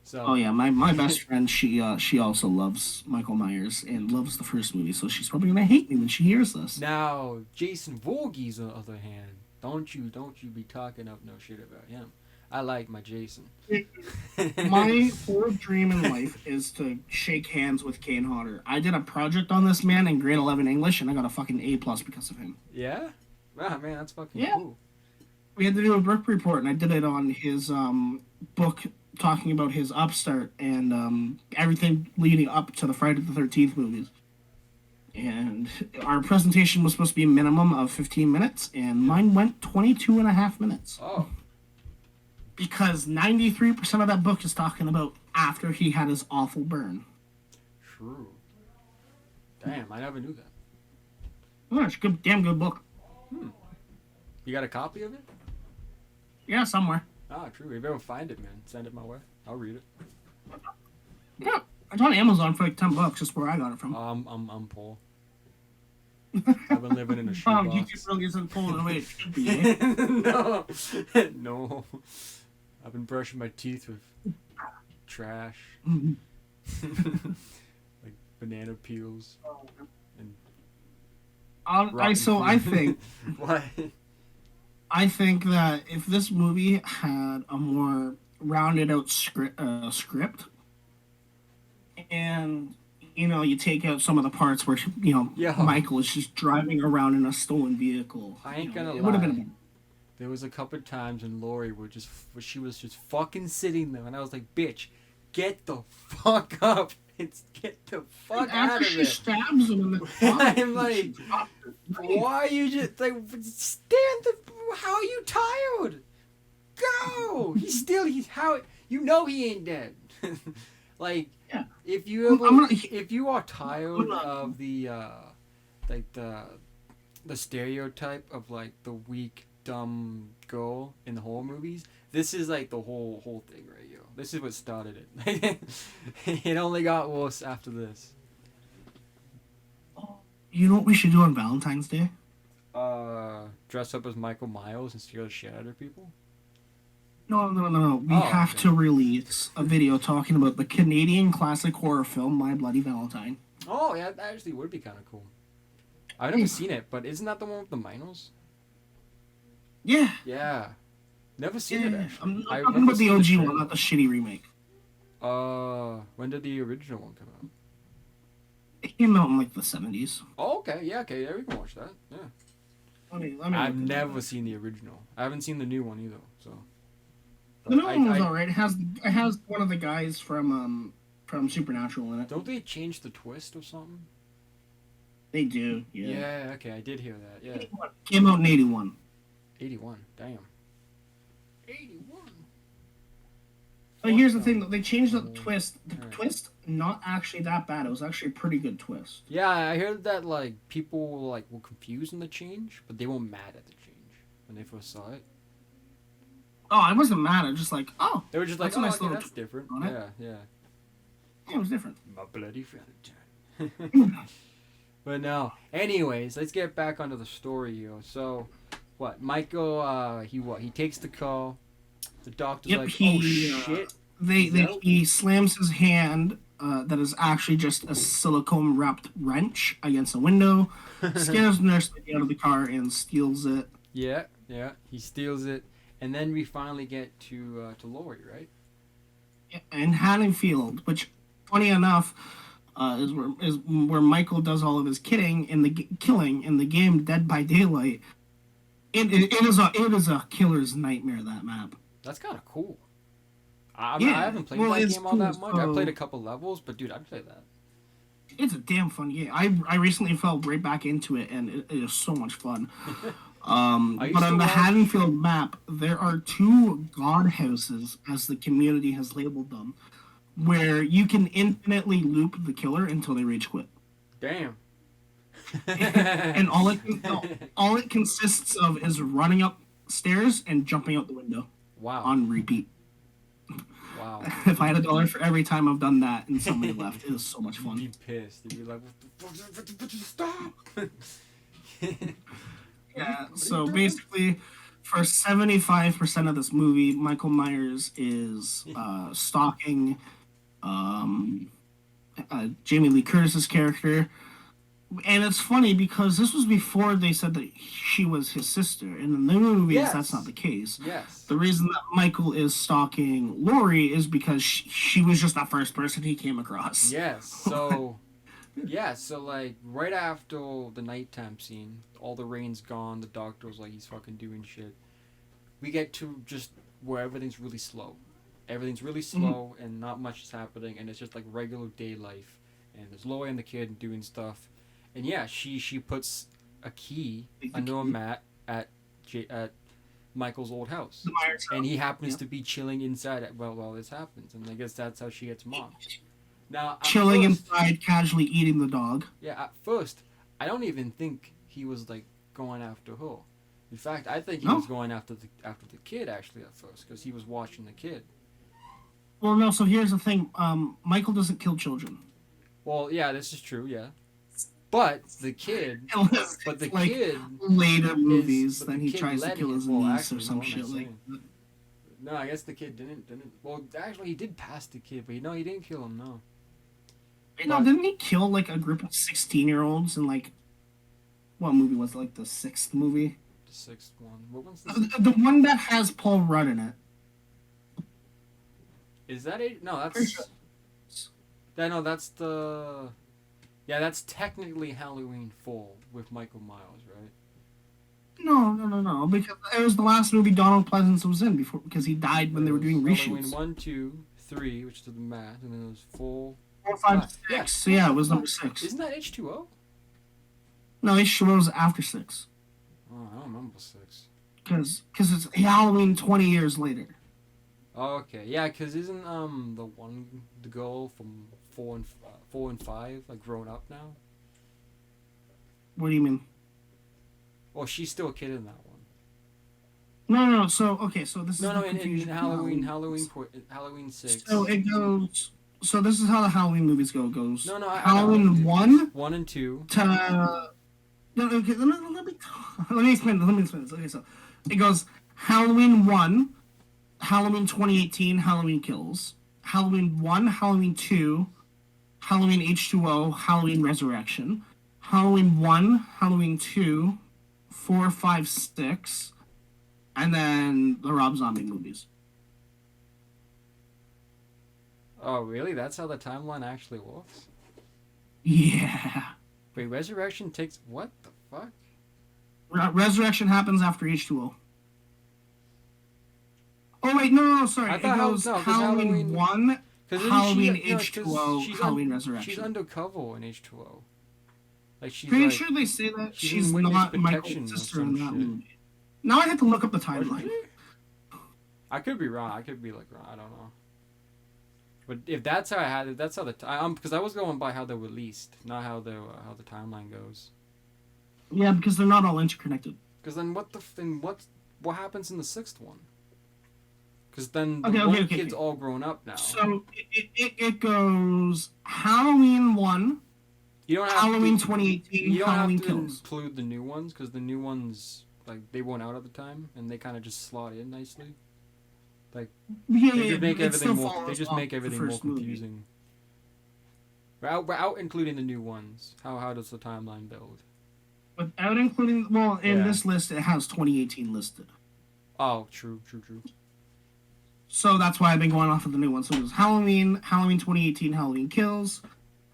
So. Oh yeah, my best friend, she also loves Michael Myers and loves the first movie, so she's probably gonna hate me when she hears this. Now, Jason Voorhees, on the other hand, don't you be talking up no shit about him. I like my Jason. My fourth dream in life is to shake hands with Kane Hodder. I did a project on this man in grade 11 English, and I got a fucking A+ because of him. Yeah? Wow, man, that's fucking cool. We had to do a book report, and I did it on his book talking about his upstart and everything leading up to the Friday the 13th movies. And our presentation was supposed to be a minimum of 15 minutes, and mine went 22 and a half minutes. Oh. Because 93% of that book is talking about after he had his awful burn. True. Damn, I never knew that. Oh, it's a damn good book. You got a copy of it? Yeah, somewhere. Ah, true. If you ever find it, man, send it my way. I'll read it. Yeah, it's on Amazon for like $10. That's where I got it from. I'm poor. I've been living in a shoebox. Oh, YouTube really isn't pulling away. It should be, eh? No. No. I've been brushing my teeth with trash. Like banana peels. And I think... What? I think that if this movie had a more rounded out script, and you take out some of the parts where Michael is just driving around in a stolen vehicle, I ain't gonna lie. It would have been. There was a couple of times when Lori she was just fucking sitting there, and I was like, "Bitch, get the fuck up! Get the fuck out of she it!" Stabs him in the car. I'm like, why are you just like stand the? How are you tired? Go! He's he ain't dead. Like, yeah. if you are tired of the the stereotype of like the weak dumb girl in the horror movies, this is like the whole thing right here. This is what started it. It only got worse after this. You know what we should do on Valentine's Day? Dress up as Michael Myers and scare the shit out of people? No. We have to release a video talking about the Canadian classic horror film, My Bloody Valentine. Oh, yeah, that actually would be kind of cool. I've never seen it, but isn't that the one with the minors? Yeah. Yeah. Never seen it, actually. I'm talking about the OG one, not the shitty remake. When did the original one come out? It came out in, like, the 70s. Oh, okay. Yeah, okay. Yeah, we can watch that. Yeah. I've never seen the original. I haven't seen the new one either, so... The new one was alright. It has one of the guys from Supernatural in it. Don't they change the twist or something? They do, yeah. Yeah, okay, I did hear that, yeah. Came out in 81. 81, damn. 81? But here's the thing, though. They changed the twist. The twist, not actually that bad. It was actually a pretty good twist. Yeah, I heard that, like, people, like, were confused in the change, but they weren't mad at the change when they first saw it. Oh, I wasn't mad. I was just like, oh. They were just like, nice that's different. Yeah. Yeah, it was different. My bloody Valentine. But no. Anyways, let's get back onto the story here. So, what? Michael, he takes the call. The doctor's like, oh, shit. He slams his hand that is actually just a silicone-wrapped wrench against a window, scares the nurse lady out of the car, and steals it. Yeah, he steals it. And then we finally get to Lori, right? Yeah, in Haddonfield, which, funny enough, is where Michael does all of his killing in the game Dead by Daylight. It is a killer's nightmare, that map. That's kind of cool. I haven't played that game all that much. I played a couple levels, but dude, I'd play that. It's a damn fun game. I recently fell right back into it, and it is so much fun. But on the Haddonfield map, there are 2 god houses, as the community has labeled them, where you can infinitely loop the killer until they rage quit. Damn. And all it consists of is running upstairs and jumping out the window. Wow. On repeat. Wow. If I had $1 for every time I've done that and somebody left, it was so much fun. You'd be pissed. You'd be like, what the fuck? Stop! Yeah, so basically, for 75% of this movie, Michael Myers is stalking Jamie Lee Curtis's character. And it's funny because this was before they said that she was his sister. And in the movies, yes, that's not the case. Yes. The reason that Michael is stalking Laurie is because she was just the first person he came across. Yes, so... yeah, so, like, right after the nighttime scene, all the rain's gone, the doctor's like, he's fucking doing shit. We get to just where everything's really slow. Everything's really slow, and not much is happening, and it's just, like, regular day life. And there's Laurie and the kid doing stuff. And, yeah, she puts a key under a mat at Michael's old house. And he happens to be chilling inside while this happens. And I guess that's how she gets mocked. Now, chilling inside, casually eating the dog. Yeah, at first, I don't even think he was, like, going after her. In fact, I think he was going after the kid, actually, at first, because he was watching the kid. Well, no, so here's the thing. Michael doesn't kill children. Well, yeah, this is true, yeah. But the kid... kid... later movies, then he tries to kill his niece or some shit like that. No, I guess the kid didn't... Well, actually, he did pass the kid, but no, he didn't kill him, no. No, didn't he kill, like, a group of 16-year-olds in, like... What movie was it? Like, the 6th movie? The 6th one. What one's the 6th? The one that has Paul Rudd in it. Is that it? No, that's... Yeah, no, that's the... Yeah, that's technically Halloween 4 with Michael Myers, right? No. Because it was the last movie Donald Pleasance was in before, because he died when they were doing reshoots. Halloween 1, 2, 3, which did the math, and then it was 4... 4, 5, 6. Yeah. So yeah, it was number 6. Isn't that H2O? No, H2O was after 6. Oh, I don't remember 6. Because it's Halloween 20 years later. Oh, okay. Yeah, because isn't the girl from 4 and 5 like grown up now? What do you mean? Well, she's still a kid in that one. No. So okay, so this is in Halloween 6. So it goes. So this is how the Halloween movies go. It goes. No. Halloween 1 and 2. No, okay. Let me explain this. Okay, so it goes Halloween 1, Halloween 2018, Halloween Kills, Halloween 1, Halloween 2, Halloween H2O, Halloween Resurrection, Halloween 1, Halloween 2, 4, 5, 6, and then the Rob Zombie movies. Oh, really? That's how the timeline actually works? Yeah. Wait, Resurrection takes... What the fuck? Resurrection happens after H2O. Oh, wait, no, sorry. It goes Halloween 1, Halloween H2O, Halloween Resurrection. She's undercover in H2O. Like, she's pretty sure they say that she's not Michael's sister in that movie. Now I have to look up the timeline. I could be wrong. I could be, like, wrong. I don't know. But if that's how I had it, that's how because I was going by how they're released, not how the timeline goes. Yeah, because they're not all interconnected. Because then what happens in the 6th one? Because then the kid's all grown up now. So it goes Halloween 1, you don't have Halloween 2018, you don't Halloween have to Kills. include the new ones because the new ones like they weren't out at the time and they kind of just slot in nicely. Like they just make everything more confusing. Without including the new ones, how does the timeline build? Without including, in this list it has 2018 listed. Oh, true. So that's why I've been going off of the new ones. So it was Halloween 2018, Halloween Kills,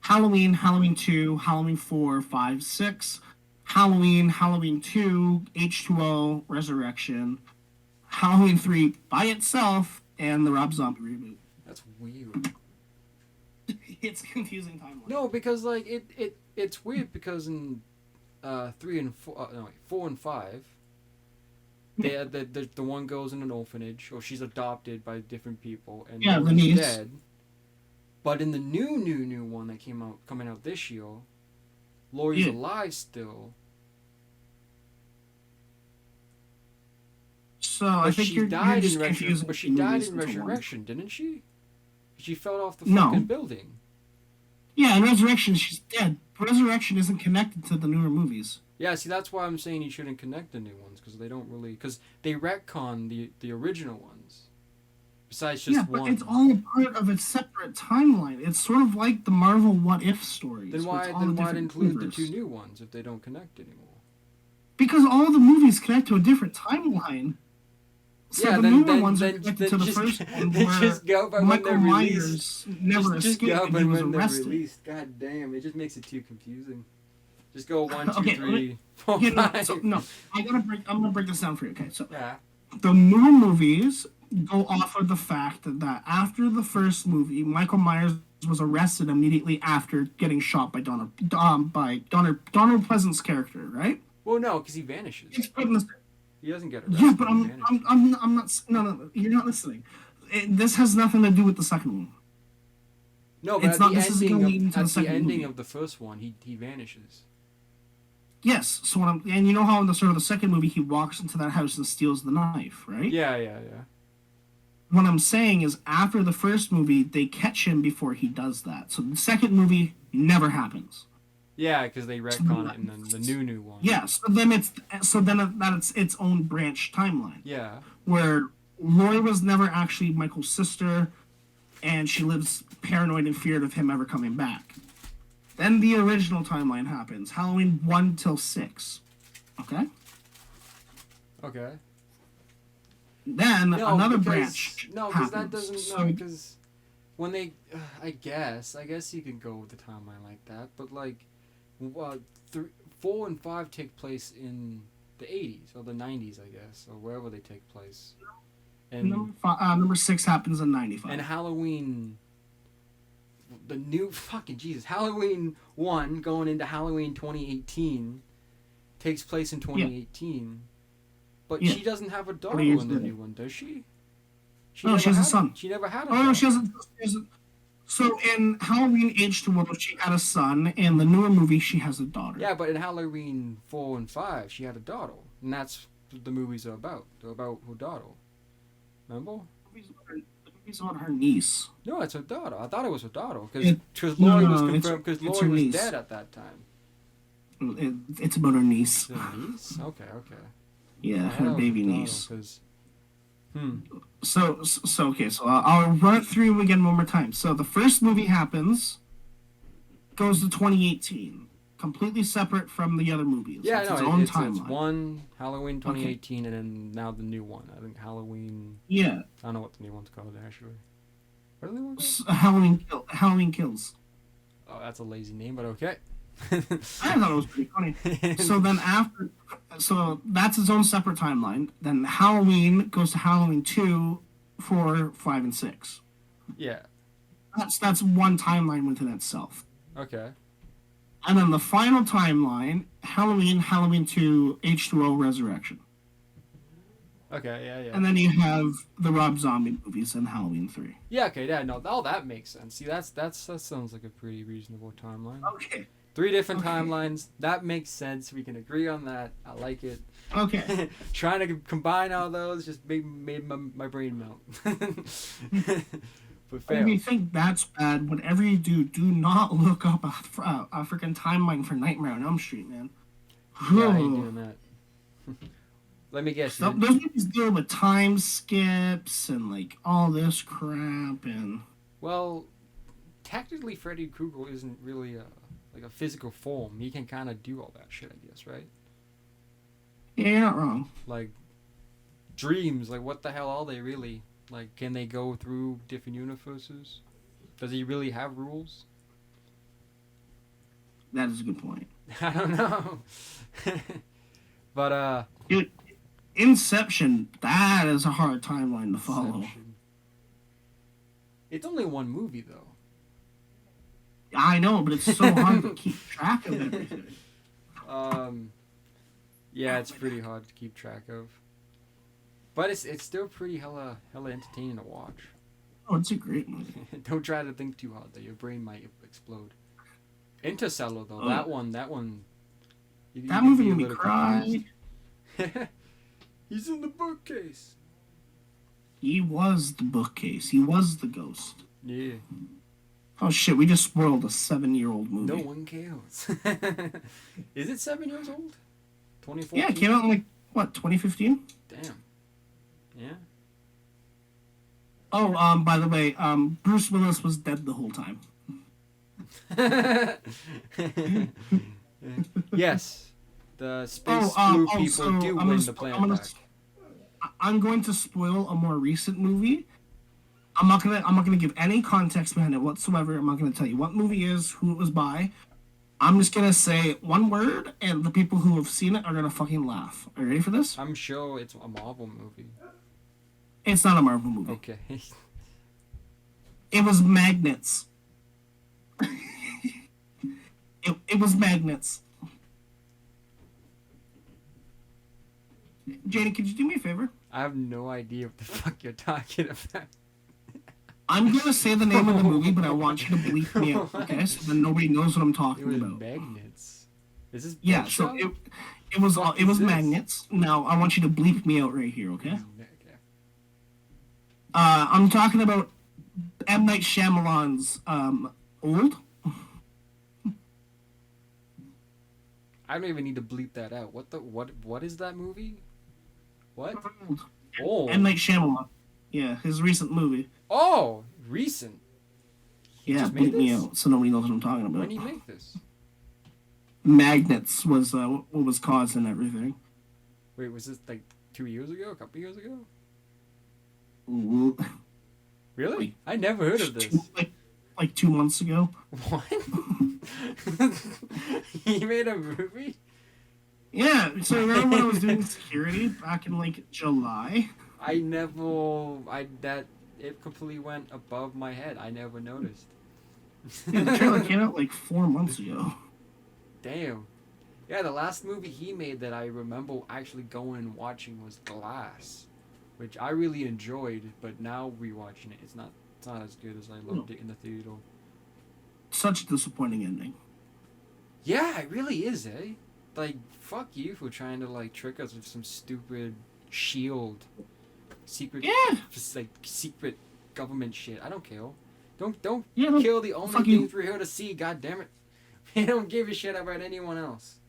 Halloween 2, Halloween 4, 5, 6, Halloween 2, H2O, Resurrection, Halloween 3 by itself, and the Rob Zombie reboot. That's weird. It's a confusing timeline. No, because like it's weird because in 4 and 5, the one goes in an orphanage, or she's adopted by different people, and Yeah, the Laurie's niece. dead. But in the new one that coming out this year, Laurie's alive still. So I think you're just confusing. But she died in Resurrection, didn't she? She fell off the fucking building. Yeah, in Resurrection she's dead. Resurrection isn't connected to the newer movies. Yeah, see, that's why I'm saying you shouldn't connect the new ones, because they don't really... Because they retcon the original ones. Besides just one. Yeah, but it's all a part of a separate timeline. It's sort of like the Marvel What If stories. Then why include the two new ones if they don't connect anymore? Because all the movies connect to a different timeline. So the newer ones are connected to the first one where Michael Myers never escaped and he was arrested. God damn, it just makes it too confusing. Just go 1, 2, 3, 4, 5. I'm gonna break this down for you. Okay, so the newer movies go off of the fact that after the first movie, Michael Myers was arrested immediately after getting shot by Donald Pleasance's character, right? Well, no, because he vanishes. He doesn't get arrested. Yeah, but I'm not. No, you're not listening. This has nothing to do with the second one. No, but at the ending of the first one, he vanishes. Yes, so and you know how in the sort of the second movie he walks into that house and steals the knife, right? Yeah. What I'm saying is after the first movie, they catch him before he does that. So the second movie never happens. Yeah, because they retcon it in the new one. Yeah, so then it's its own branch timeline. Yeah. Where Laurie was never actually Michael's sister, and she lives paranoid and feared of him ever coming back. Then the original timeline happens, Halloween 1 till 6. Okay? Okay. Then another branch. No, because that doesn't. No, because when they, I guess you could go with the timeline like that, but like, 4 and 5 take place in the 80s or the 90s, I guess, or wherever they take place. And number 6 happens in 95. And Halloween, the new Halloween 1 going into Halloween 2018 takes place in 2018. But she doesn't have a daughter in the new one, does she? She has a son. She never had a daughter. Oh, no, she hasn't. So in Halloween H2O, she had a son. In the newer movie, she has a daughter. Yeah, but in Halloween 4 and 5, she had a daughter. And that's what the movies are about. They're about her daughter. Remember? The movie's about her niece. No, it's her daughter. I thought it was her daughter. Because Laurie was confirmed, because Laurie was dead at that time. It's about her niece. Her niece? Okay. Yeah, her baby niece. So I'll run it through again one more time. So the first movie happens, goes to 2018, completely separate from the other movies. Yeah, it's its own timeline. It's one Halloween 2018, and then now the new one. I think Halloween. Yeah. I don't know what the new one's called actually. What are the new ones? Halloween Kills. Oh, that's a lazy name, but okay. I thought it was pretty funny. So that's its own separate timeline. Then Halloween goes to Halloween 2, 4, 5, and 6. Yeah. That's one timeline within itself. Okay. And then the final timeline, Halloween 2, H2O, Resurrection. Okay, yeah. And then you have the Rob Zombie movies and Halloween 3. Yeah, okay, yeah, no, all that makes sense. See, that sounds like a pretty reasonable timeline. Okay. 3 different timelines. That makes sense. We can agree on that. I like it. Okay. Trying to combine all those just made my brain melt. But fail. If you think that's bad, whatever you do not look up a freaking timeline for Nightmare on Elm Street, man. Yeah, I ain't doing that. Let me guess. Those movies deal with time skips and like all this crap and. Well, technically, Freddy Krueger isn't really a physical form. He can kind of do all that shit, I guess, right? Yeah, you're not wrong. Like dreams, like what the hell are they really? Like, can they go through different universes? Does he really have rules? That is a good point. I don't know. But dude, Inception, that is a hard timeline to follow. It's only one movie though. I know, but it's so hard to keep track of everything. Yeah, it's pretty hard to keep track of. But it's still pretty hella entertaining to watch. Oh, it's a great movie. Don't try to think too hard, though. Your brain might explode. Interstellar, though, that one. That movie made me cry. He's in the bookcase. He was the bookcase. He was the ghost. Yeah. Oh shit! We just spoiled a 7-year-old movie. No one cares. Is it 7 years old? 2014. Yeah, it came out in 2015. Damn. Yeah. Oh, by the way, Bruce Willis was dead the whole time. Yes, the space blue people do win the planet back. I'm going to spoil a more recent movie. I'm not gonna give any context behind it whatsoever. I'm not gonna tell you what movie it is, who it was by. I'm just gonna say one word, and the people who have seen it are gonna fucking laugh. Are you ready for this? I'm sure it's a Marvel movie. It's not a Marvel movie. Okay. It was Magnets. it was Magnets. Janie, could you do me a favor? I have no idea what the fuck you're talking about. I'm gonna say the name of the movie, but I want you to bleep me out, okay? So then nobody knows what I'm talking about. Magnets. Is this yeah? So it was Magnets. Now I want you to bleep me out right here, okay? Okay. I'm talking about M. Night Shyamalan's Old. I don't even need to bleep that out. What is that movie? What? Old. M. Night Shyamalan. Yeah, his recent movie. Oh, recent. Yeah, bleep me out so nobody knows what I'm talking about. When did you make this? Magnets was what was causing everything. Wait, was this 2 years ago? A couple years ago? Ooh. Really? I never heard of this. Like 2 months ago. What? He made a movie? Yeah, so remember when I was doing security back in July? It completely went above my head. I never noticed. Yeah, the trailer came out 4 months ago. Damn. Yeah, the last movie he made that I remember actually going and watching was Glass, which I really enjoyed, but now rewatching it, it's not as good as I loved it in the theater. Such a disappointing ending. Yeah, it really is, eh? Fuck you for trying to trick us with some stupid shield secret secret government shit. I don't care. Don't kill the only things we're here to see, god damn it. We don't give a shit about anyone else.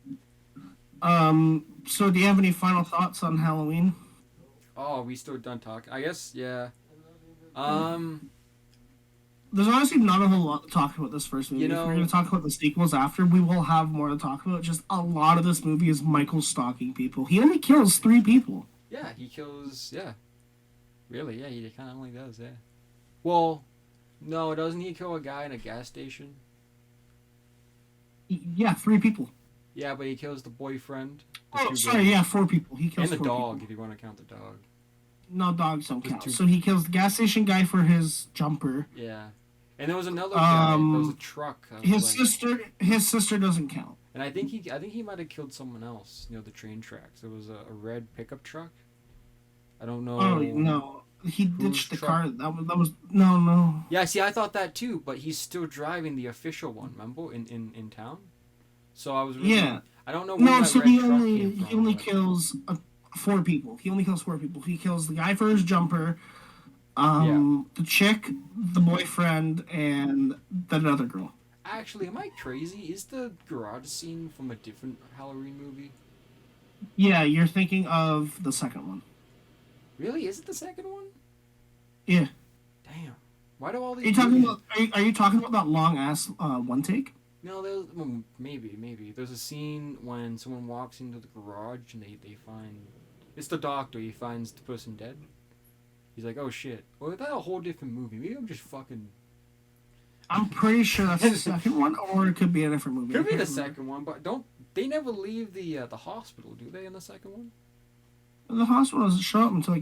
So do you have any final thoughts on Halloween? Oh, we still done talking? I guess, yeah. There's honestly not a whole lot to talk about this first movie. If we're going to talk about the sequels after, we will have more to talk about. Just a lot of this movie is Michael stalking people. He only kills 3 people. Yeah, he kills, yeah. Really, yeah, he kind of only does, yeah. Well, no, doesn't he kill a guy in a gas station? Yeah, 3 people. Yeah, but he kills the boyfriend. Oh, sorry, yeah, 4 people. He kills and the 4 dog, people. if you want to count the dog. No, dogs don't count. So he kills the gas station guy for his jumper. Yeah. And there was another guy. There was a truck. His sister doesn't count. And I think he might have killed someone else near the train tracks. There was a red pickup truck. I don't know. Oh no, he ditched the car. That was no. Yeah, see, I thought that too, but he's still driving the official one. Remember in town. So I was really, I don't know. Where that red truck came from, he only kills 4 people. He only kills 4 people. He kills the guy for his jumper. The chick, the boyfriend, and that other girl. Actually, am I crazy? Is the garage scene from a different Halloween movie? Yeah, you're thinking of the second one. Really? Is it the second one? Yeah. Damn. Why do all these? Are you talking about that long ass one take? No, maybe. There's a scene when someone walks into the garage and they find it's the doctor. He finds the person dead. He's like, oh shit. Well, that's a whole different movie. Maybe I'm just fucking... I'm pretty sure that's the second one, or it could be a different movie. Could be the second one, but they never leave the hospital, do they, in the second one? The hospital doesn't show up until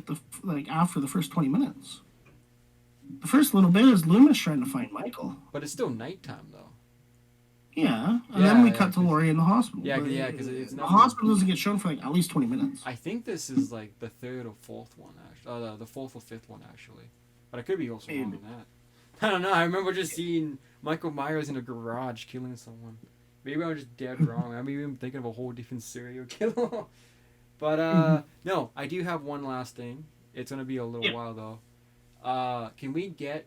after the first 20 minutes. The first little bit is Loomis trying to find Michael. But it's still nighttime, though. Yeah, and then we cut to Laurie in the hospital. Yeah, because it's the hospital doesn't get shown for like at least 20 minutes. I think this is like the third or fourth one, actually. The fourth or fifth one, actually. But I could be also wrong on that. I don't know. I remember just seeing Michael Myers in a garage killing someone. Maybe I'm just dead wrong. I'm even thinking of a whole different serial killer. But no, I do have one last thing. It's gonna be a little while though. Can we get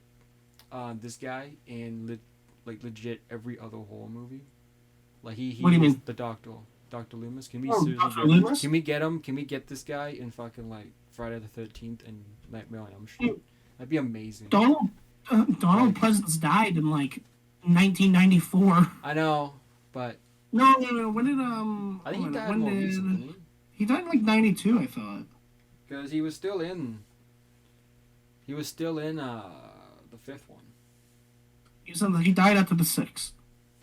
this guy in legit every other horror movie? Like he what do you mean? The Dr. Loomis. Can we Dr. Loomis? Can we get him? Can we get this guy in fucking like Friday the 13th and Nightmare on Elm Street? That'd be amazing. Donald Pleasance died in like 1994. I know, but no. When did I think he died more recently. He died in like 92, I thought. Because he was still in. He was still in the fifth one. He died after the sixth.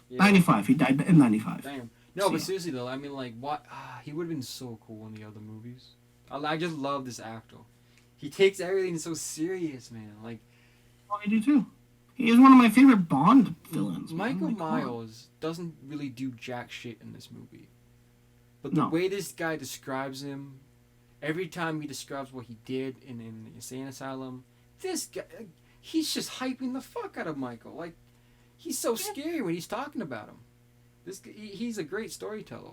Yeah. 95. He died in 95. Damn. No, but seriously though, I mean, like, what? He would have been so cool in the other movies. I just love this actor. He takes everything so serious, man. Like, oh, I do too. He is one of my favorite Bond villains. Michael Myers doesn't really do jack shit in this movie. But the way this guy describes him, every time he describes what he did in the insane asylum, this guy, he's just hyping the fuck out of Michael. Like, he's so scary when he's talking about him. He's a great storyteller.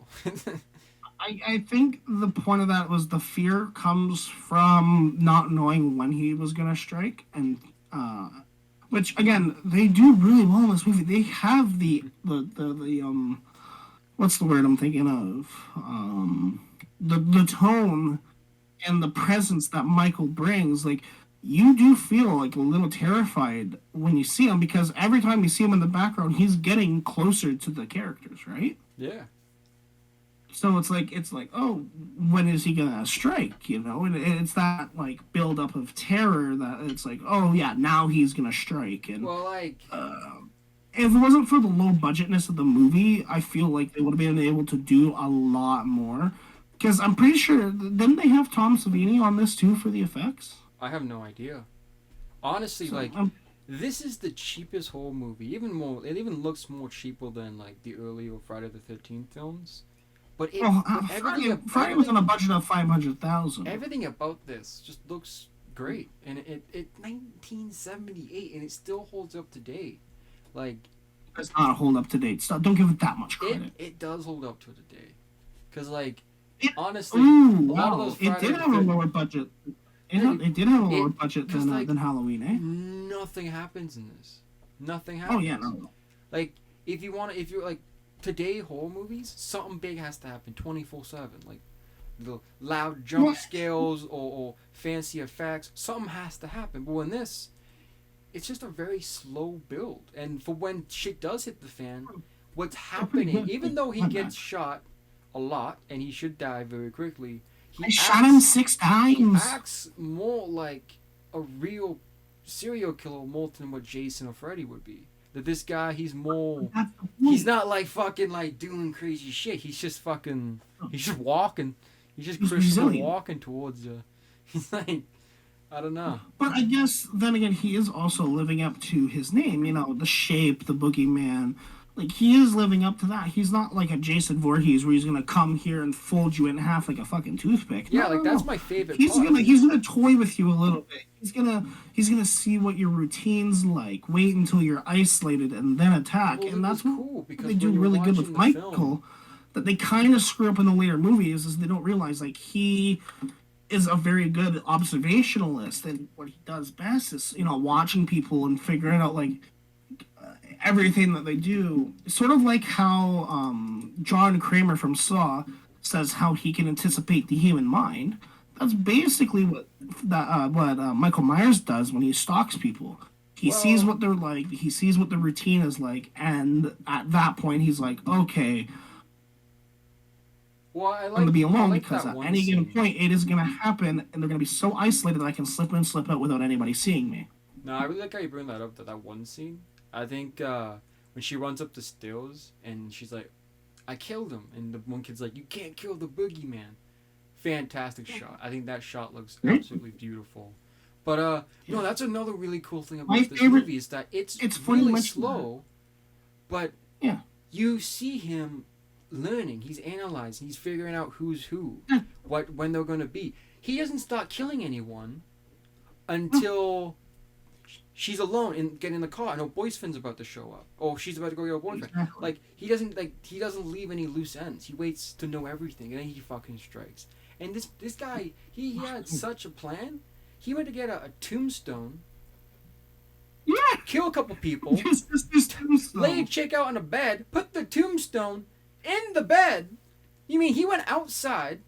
I think the point of that was the fear comes from not knowing when he was going to strike, and which again they do really well in this movie. They have the what's the word I'm thinking of? The tone and the presence that Michael brings. Like, you do feel like a little terrified when you see him, because every time you see him in the background, he's getting closer to the characters, right? Yeah. So it's like, oh, when is he gonna strike? You know, and it's that like build up of terror that it's like, oh yeah, now he's gonna strike. And well, like, if it wasn't for the low budgetness of the movie, I feel like they would have been able to do a lot more. Because I'm pretty sure, didn't they have Tom Savini on this too for the effects? I have no idea. Honestly, this is the cheapest horror movie. It even looks more cheaper than like the earlier Friday the 13th films. But Friday was on a budget of $500,000. Everything about this just looks great, and it 1978, and it still holds up to date. Like, it's not hold up to date. Stop, don't give it that much credit. It does hold up to today, because like honestly, lot of those it did have a lower budget. It did have a lower budget than Halloween, eh? Nothing happens in this. Nothing happens. Oh yeah, no. Like, if you're like, today horror movies, something big has to happen 24/7. Like, the loud jump scares or fancy effects. Something has to happen. But in this, it's just a very slow build. And for when shit does hit the fan, what's happening, even though he gets shot a lot and he should die very quickly, I shot him 6 times. He acts more like a real serial killer more than what Jason or Freddy would be. That this guy, he's not like fucking like doing crazy shit. He's just walking. He's just crisply walking towards you. He's like, I don't know. But I guess then again, he is also living up to his name. You know, the Shape, the Boogeyman. Like, he is living up to that. He's not like a Jason Voorhees where he's gonna come here and fold you in half like a fucking toothpick. Yeah, that's my favorite he's part. He's gonna toy with you a little bit. He's gonna see what your routine's like. Wait until you're isolated and then attack. Well, and that's cool, because they do really good with Michael. That they kind of screw up in the later movies is they don't realize, like, he is a very good observationalist, and what he does best is, you know, watching people and figuring out like everything that they do. Sort of like how John Kramer from Saw says how he can anticipate the human mind. That's basically what Michael Myers does when he stalks people. He sees what they're like, he sees what the routine is like, and at that point he's like, okay, I'm going to be alone, because at any given point it is going to happen, and they're going to be so isolated that I can slip in and slip out without anybody seeing me. No, I really like how you bring that up, that one scene. I think when she runs up the stairs and she's like, I killed him. And the one kid's like, you can't kill the boogeyman. Fantastic shot. I think that shot looks absolutely beautiful. But, no, that's another really cool thing about this movie is that it's really slow, but you see him learning. He's analyzing. He's figuring out who's who, when they're gonna be. He doesn't start killing anyone until she's alone and get in the car and her boyfriend's about to show up. Oh, she's about to go get her boyfriend. Exactly. Like he doesn't leave any loose ends. He waits to know everything and then he fucking strikes. And this guy, he had such a plan. He went to get a tombstone. Yeah. Kill a couple people. This tombstone. Lay a chick out on a bed. Put the tombstone in the bed. You mean he went outside,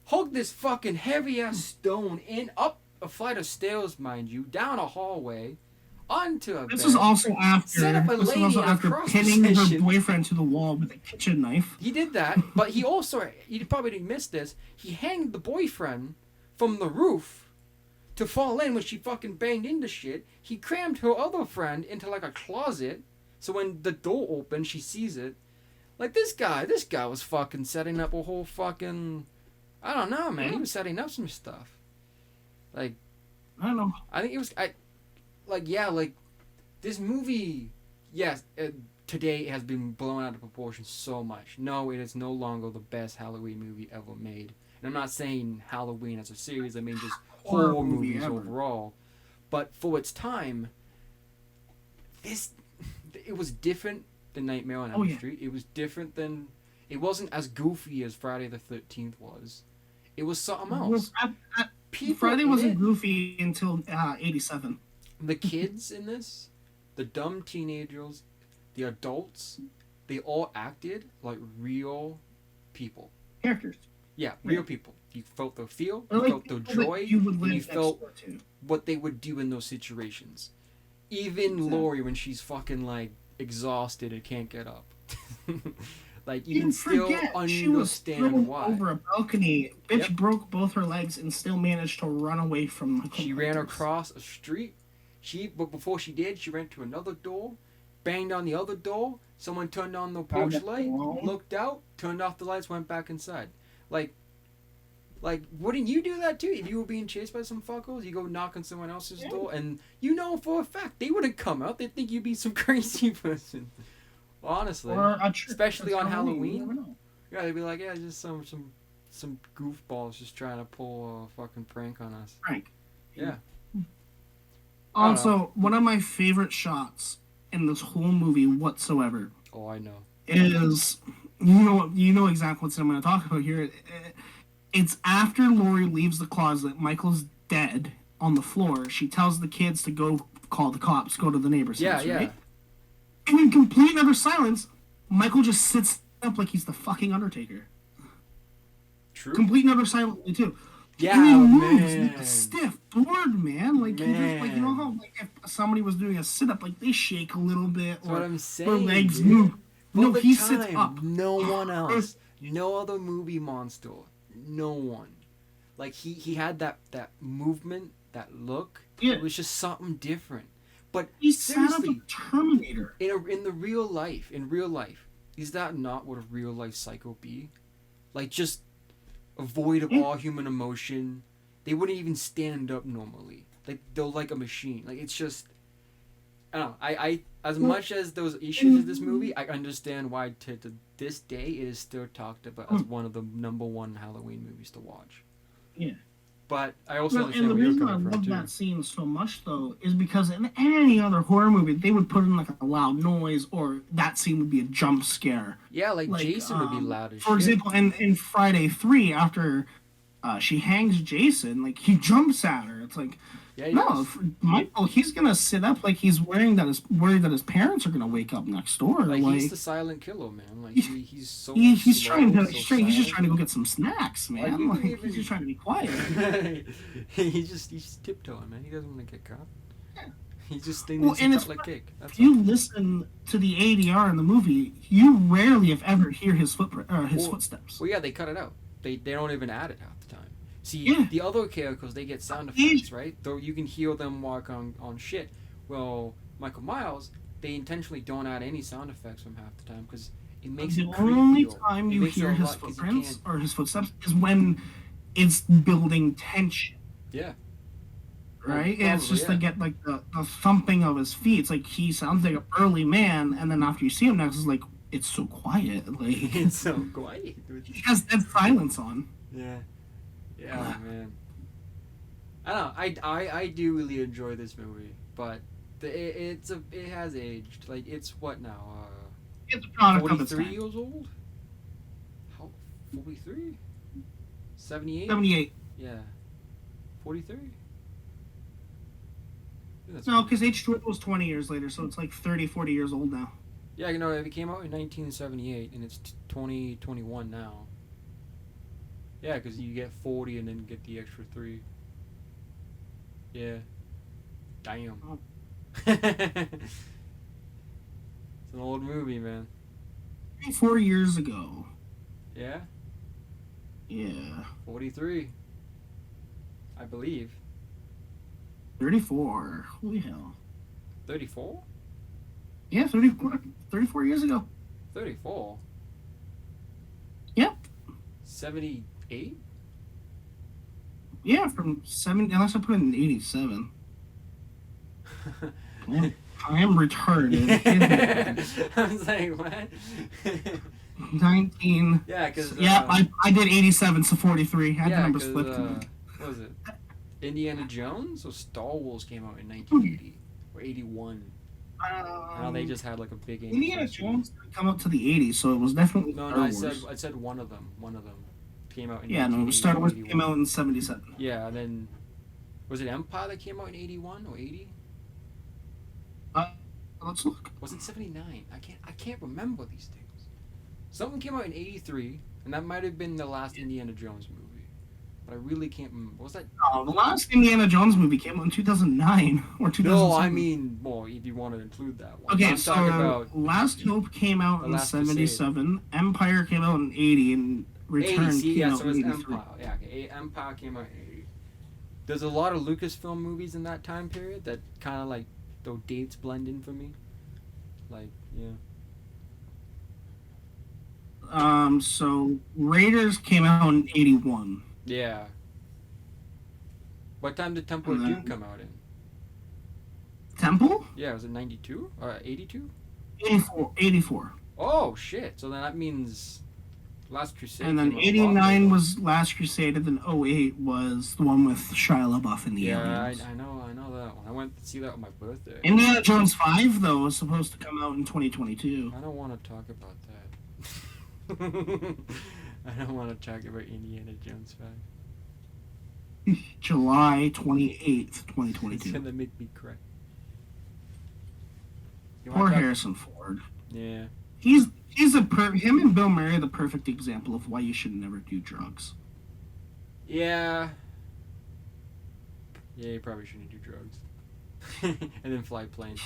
hugged this fucking heavy ass stone in up a flight of stairs, mind you, down a hallway, onto a bed. This was also after. Set up a This was lady also in a after cross pinning her position. boyfriend to the wall with a kitchen knife. He did that, but he also, you probably didn't miss this, he hanged the boyfriend from the roof to fall in when she fucking banged into shit. He crammed her other friend into like a closet, so when the door opens, she sees it. Like this guy was fucking setting up a whole fucking, I don't know, man. He was setting up some stuff. Like, I don't know. I think it was, this movie, yes, today has been blown out of proportion so much. No, it is no longer the best Halloween movie ever made. And I'm not saying Halloween as a series, I mean just horror movies overall. But for its time, it was different than Nightmare on Elm Street. It was different than, it wasn't as goofy as Friday the 13th was. It was something else. Friday wasn't goofy until 87. The kids in this, the dumb teenagers, the adults, they all acted like real people. Characters. Yeah, real people. You felt their feel, you felt their joy, and you felt what they would do in those situations. Even Lori, when she's fucking like exhausted and can't get up. Like you can still understand why. Over a balcony, bitch broke both her legs and still managed to run away from. She ran across a street. But before she did, she ran to another door, banged on the other door. Someone turned on the porch light, looked out, turned off the lights, went back inside. Like, wouldn't you do that too? If you were being chased by some fuckers, you go knock on someone else's door, and you know for a fact they wouldn't come out. They'd think you'd be some crazy person. Honestly, especially on Halloween. Yeah, they'd be like, yeah, just some goofballs just trying to pull a fucking prank on us. Prank. Yeah. Also, one of my favorite shots in this whole movie whatsoever. Oh, I know. Is you know exactly what I'm going to talk about here. It's after Lori leaves the closet. Michael's dead on the floor. She tells the kids to go call the cops, go to the neighbor's house, right? And in complete and utter silence, Michael just sits up like he's the fucking Undertaker. True. Complete and utter silence, too. Yeah, and he moves man. like a stiff board, man. Like, he just, like, you know how, like, if somebody was doing a sit-up, like, they shake a little bit, That's what I'm saying, their legs dude. move. No, the he time, sits up. No one else. No other movie monster. No one. Like, he had that movement, that look. Yeah. It was just something different. But He sat up seriously, a Terminator. in real life, is that not what a real life psycho be? Like, just void of all human emotion. They wouldn't even stand up normally. Like, they're like a machine. Like, it's just, I don't know. I as much as those issues in this movie, I understand why to this day it is still talked about as one of the #1 Halloween movies to watch. Yeah. But I also And understand the where you're reason I coming from love too. that scene so much, though, is because in any other horror movie, they would put in, like, a loud noise, or that scene would be a jump scare. Yeah, like Jason would be loud as shit. For example, in Friday 3, after she hangs Jason, like, he jumps at her. It's like, Michael, he's gonna sit up like he's worried that his parents are gonna wake up next door. Like he's the silent killer, man. Like he's so he's just trying to go get some snacks, man. Like, he's just trying to be quiet. he's tiptoeing, man. He doesn't want to get caught. Yeah. He's just thinking like cake. If you listen to the ADR in the movie, you rarely, if ever, hear his footsteps. Well, yeah, they cut it out. They don't even add it half the time. See, the other characters, they get sound effects, right? Though you can hear them walk on shit. Well, Michael Myers, they intentionally don't add any sound effects from half the time because it makes it creepy. The only time you hear his footprints or his footsteps is when it's building tension. Yeah. Right? Well, it's just to get, like, the thumping of his feet. It's like he sounds like a burly man, and then after you see him next, it's like, it's so quiet. Like It's so quiet. he has dead silence on. Yeah. Yeah, man. I don't know. I do really enjoy this movie, but it has aged. Like, it's what now? It's a product of its 43 time. years old? How? 43? 78? 78. Yeah. 43? No, because H2O was 20 years later, so it's like 30, 40 years old now. Yeah, you know, it came out in 1978, and it's 2021 now. Yeah, because you get 40 and then get the extra 3. Yeah. Damn. Oh. It's an old movie, man. 4 years ago. Yeah? Yeah. 43. I believe. 34. Holy hell. 34? Yeah, 34 years ago. 34? Yep. 78? Yeah, from 7, unless I put it in 87. Yeah, I am retarded. I was like, what? 19. Yeah, because... yeah, I did 87, so 43. I had the numbers flipped. What was it? Indiana Jones or Star Wars came out in 1980 or 81. Now they just had like a big Indiana Jones didn't come up to the 80s, so it was definitely no, Star no. Wars. I said one of them. One of them came out in Yeah, no, Star Wars came out in 77. Yeah, and then was it Empire that came out in 81 or 80? Let's look. Was it 79? I can't remember these things. Something came out in 83, and that might have been the last Indiana Jones movie. But I really can't remember. What was that? Oh, the last Indiana Jones movie came out in 2009 or 2007. No, I mean, well, if you want to include that one. Okay, I'm so talking about Last Hope came out The in Last 77. Empire came out in 80, and Return 80, came out so in it's 83. Empire. Yeah, okay. Empire came out in 80. There's a lot of Lucasfilm movies in that time period that kind of like, those dates blend in for me. Like, yeah. So Raiders came out in 81. Yeah. What time did Temple of Doom come out in? Temple? Yeah, was it 92? Or 82? 84. Oh, shit. So then that means Last Crusade. And then came out a lot 89 later. was Last Crusade, and then 08 was the one with Shia LaBeouf and the Yeah, aliens. I know that one. I went to see that on my birthday. Indiana Jones 5, though, was supposed to come out in 2022. I don't want to talk about that. I don't want to talk about Indiana Jones 5. July 28th, It's 2022. gonna make me cry. You Poor wanna talk- Harrison Ford. Yeah. Him and Bill Murray are the perfect example of why you should never do drugs. Yeah. Yeah, you probably shouldn't do drugs. And then fly planes.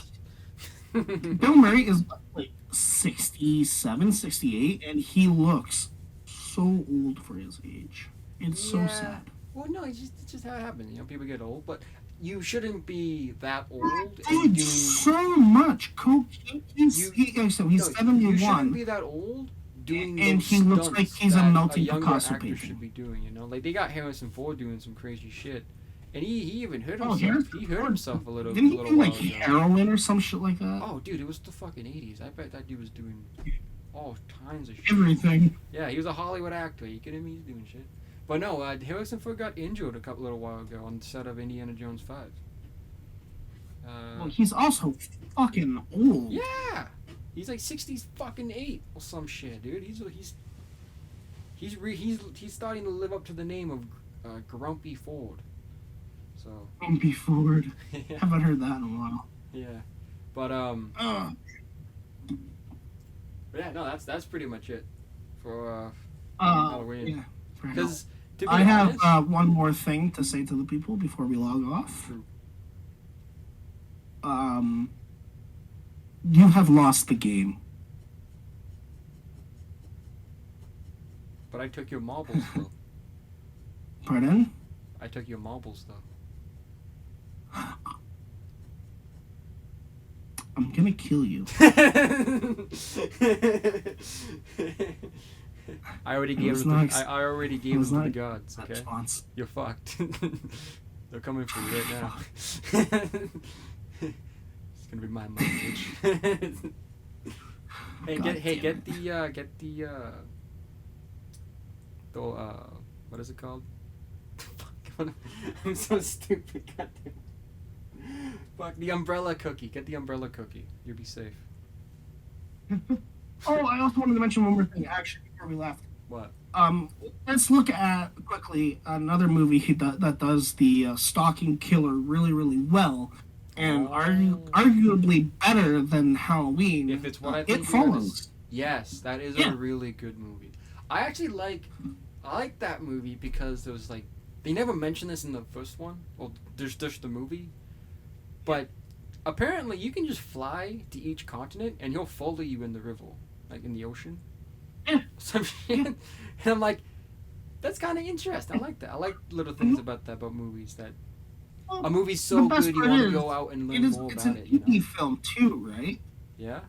Bill Murray is like 67, 68, and he looks so old for his age. It's so Yeah. sad. Well, no, it's just how it happens. You know, people get old, but you shouldn't be that old and Dude, doing. so much cocaine. He's No, 71. You shouldn't be that old doing And those he looks like stunts he's a that melting younger Picasso actor painting. should be doing. You know, like they got Harrison Ford doing some crazy shit, and he even hurt Oh, himself. Harrison He hurt Ford. himself a little. Didn't he little do like while ago. heroin or some shit like that? Oh, dude, it was the fucking 80s. I bet that dude was doing all kinds of shit. Everything. Yeah, he was a Hollywood actor. You kidding me? He's doing shit. But no, Harrison Ford got injured a little while ago on the set of Indiana Jones 5. Well, he's also fucking old. Yeah, he's like 60s fucking 8 or some shit, dude. He's starting to live up to the name of Grumpy Ford. So. Grumpy Ford. Yeah. Haven't heard that in a while. Yeah, but yeah, no, that's pretty much it for Halloween. Yeah. Because to be I have honest, one more thing to say to the people before we log off. True. You have lost the game. But I took your marbles though. Pardon? I took your marbles though. I'm gonna kill you. I already It gave was them. nice. I already It gave was them to the not gods. that Okay, response. you're fucked. They're coming for you right now. It's gonna be my message. Hey, get the what is it called? I'm so stupid. Goddamn. Fuck the umbrella cookie. Get the umbrella cookie. You'll be safe. Oh, I also wanted to mention one more thing actually before we left. What? Let's look at quickly another movie that does the stalking killer really, really well, and arguably better than Halloween. If it's what I think It Follows. Yes, that is a really good movie. I actually like that movie because there was like they never mentioned this in the first one. Well, there's just the movie, but apparently you can just fly to each continent and he'll follow you in the river, like in the ocean. Yeah. Some shit. And I'm like, that's kind of interesting. I like that. I like little things about movies that. A movie's so good you want to go out and learn more about it. It's an indie film too, right? Yeah.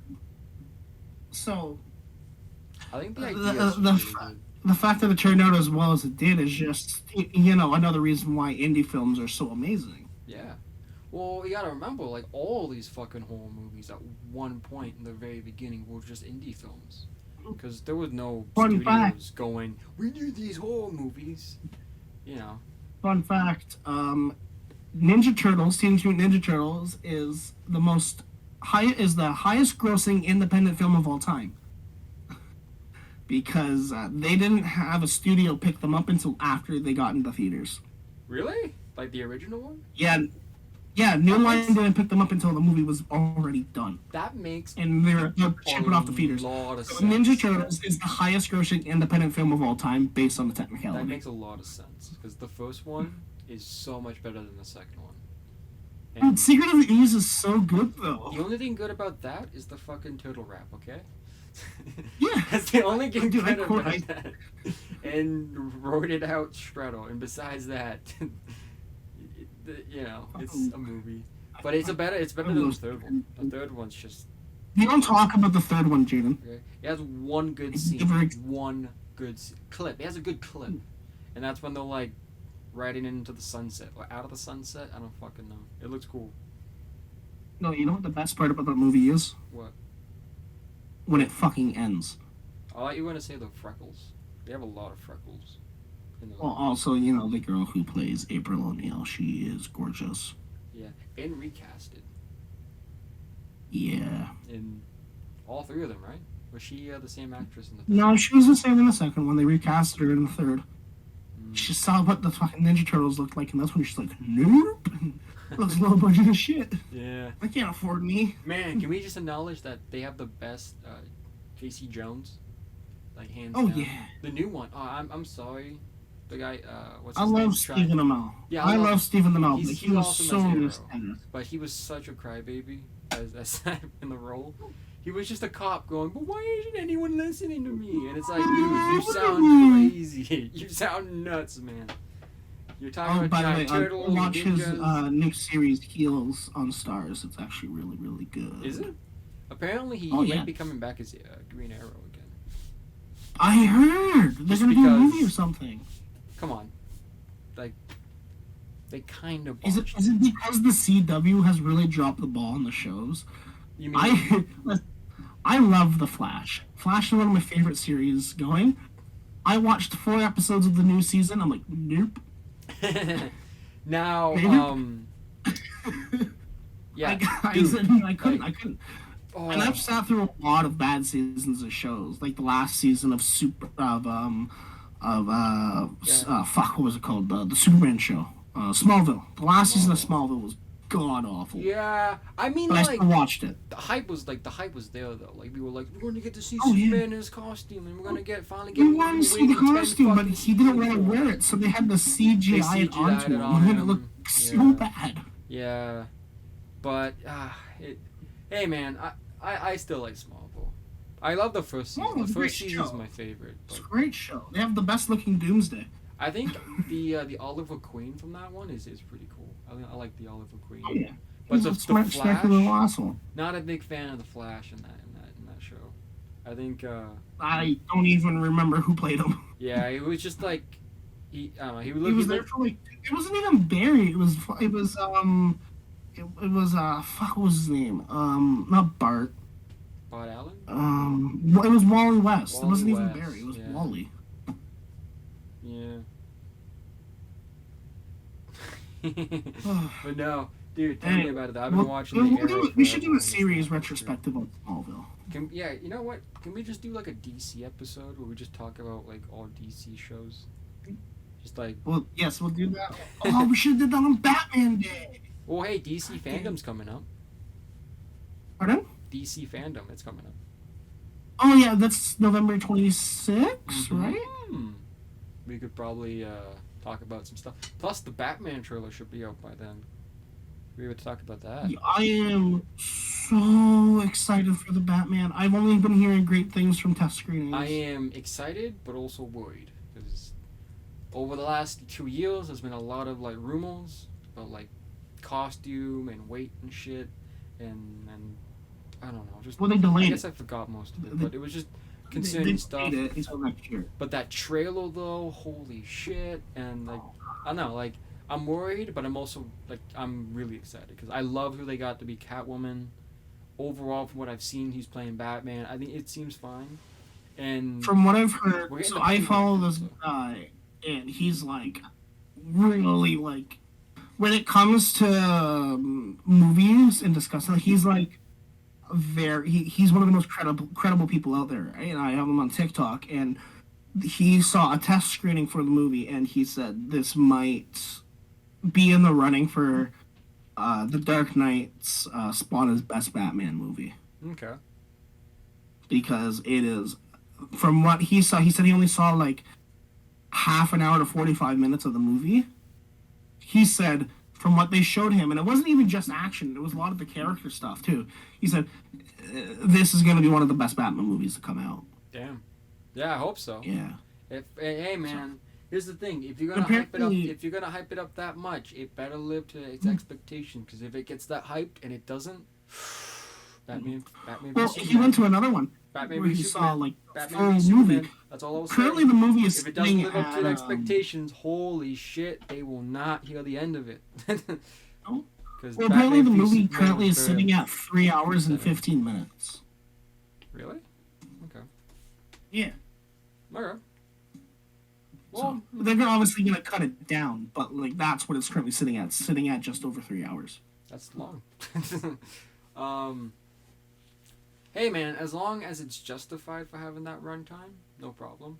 So. I think the idea is really good. The fact that it turned out as well as it did is just, another reason why indie films are so amazing. Yeah. Well, you gotta remember, like, all these fucking horror movies at one point in the very beginning were just indie films. Because there was no studios going, we need these horror movies. Fun fact, Ninja Turtles, Teenage Mutant Ninja Turtles, is the highest grossing independent film of all time. Because they didn't have a studio pick them up until after they got into theaters. Really? Like the original one? Yeah, New Line didn't pick them up until the movie was already done. That makes and they're shipping off the theaters. Ninja Turtles is the highest grossing independent film of all time based on the technicality. That makes a lot of sense because the first one is so much better than the second one. Dude, Secret of the Ooze is so good though. The only thing good about that is the fucking turtle rap, okay? Yeah. That's the only thing good about that. And wrote it out Shredder. And besides that, it's a movie. But it's better than the third one. The third one's just... You don't talk about the third one, Jaden. Okay. It has one good scene. One good clip. It has a good clip. And that's when they're like riding into the sunset. Or out of the sunset? I don't fucking know. It looks cool. No, you know what the best part about that movie is? What? When it fucking ends. I thought you were going to say the freckles. They have a lot of freckles. Well, also, the girl who plays April O'Neil, she is gorgeous. Yeah, and recasted. Yeah. In all three of them, right? Was she the same actress in the third? No, she was the same in the second one. They recast her in the third. She saw what the fucking Ninja Turtles looked like, and that's when she's like, nope. Looks low budget as shit. Yeah. I can't afford me. Man, can we just acknowledge that they have the best Casey Jones? Like, hands down. Oh, yeah. The new one. Oh, I'm sorry. The guy, what's his name? I love Stephen Amell. Yeah, I love Stephen Amell, but he was so misguided. But he was such a crybaby as in the role. He was just a cop going, but why isn't anyone listening to me? And it's like, dude, you sound crazy. You sound nuts, man. You're talking about giant turtles. Watch his new series, Heels, on Stars. It's actually really, really good. Is it? Apparently, he might be coming back as Green Arrow again. I heard they're gonna do a movie or something. Come on, like they kind of. Is it because the CW has really dropped the ball on the shows? You mean? I love The Flash. Flash is one of my favorite series going. I watched 4 episodes of the new season. I'm like, nope. Now, yeah, I couldn't. Oh. And I've sat through a lot of bad seasons of shows, like the last season of what was it called? The Superman show, Smallville. The last season of Smallville was god awful. Yeah, I mean, but I still watched it. The hype was there though. Like we were like, we're going to get to see Superman in his costume, and we're going to finally get. We wanted to see the costume, but he didn't want to wear it, so they had the CGI it onto him, and it looked so bad. Yeah, but hey man, I still like Smallville. I love the first season. The first season is my favorite. It's a great show. They have the best looking Doomsday. I think the Oliver Queen from that one is pretty cool. I like the Oliver Queen. Oh yeah. But the Flash, awesome. Not a big fan of the Flash in that show. I think I don't even remember who played him. Yeah, it was just like he was there for like it wasn't even Barry. It was fuck, what was his name? Not Bart. Bot Allen? It was Wally West. Wally It wasn't even West, Barry. It was yeah. Wally. Yeah. But no, dude, tell me about it. I've been watching the Arrow. We should do a series retrospective on Smallville. Yeah, you know what? Can we just do like a DC episode where we just talk about like all DC shows? Just like. Well, yes, we'll do that. Oh, we should have did that on Batman Day. Well, hey, DC fandom's coming up. Pardon? DC fandom, it's coming up. Oh yeah, that's November 26th, right? We could probably talk about some stuff. Plus, the Batman trailer should be out by then. We would talk about that. I am so excited for the Batman. I've only been hearing great things from test screenings. I am excited, but also worried because over the last 2 years, there's been a lot of like rumors about like costume and weight and shit, and I don't know. Just they delayed. I guess I forgot most of it, but it was just concerning stuff. It until next year. But that trailer though, holy shit! And like, I don't know, like I'm worried, but I'm also like I'm really excited because I love who they got to be Catwoman. Overall, from what I've seen, he's playing Batman. I think it seems fine. And from what I've heard, so I follow this guy, and he's like really like when it comes to movies and discussing, he's like he's one of the most credible people out there. And I have him on TikTok, and he saw a test screening for the movie, and he said this might be in the running for the Dark Knight's spot as best Batman movie. Okay. Because it is, from what he saw, he said he only saw like half an hour to 45 minutes of the movie. He said from what they showed him, and it wasn't even just action, it was a lot of the character stuff too. He said this is going to be one of the best Batman movies to come out. Damn. Yeah, I hope so. Yeah. Hey man, here's the thing: if you're gonna hype it up that much, it better live to its expectation. Because if it gets that hyped and it doesn't, Batman. Well, he went to another one where he saw like full movie. That's all I was Currently, saying. the movie is if it doesn't live up to the expectations, holy shit, they will not hear the end of it. Well, apparently the movie currently is sitting at 3 hours and 15 minutes. Really? Okay. Yeah. Okay. Well, so, they're obviously going to cut it down, but like that's what it's currently sitting at. It's sitting at just over 3 hours. That's long. Hey man, as long as it's justified for having that runtime, no problem.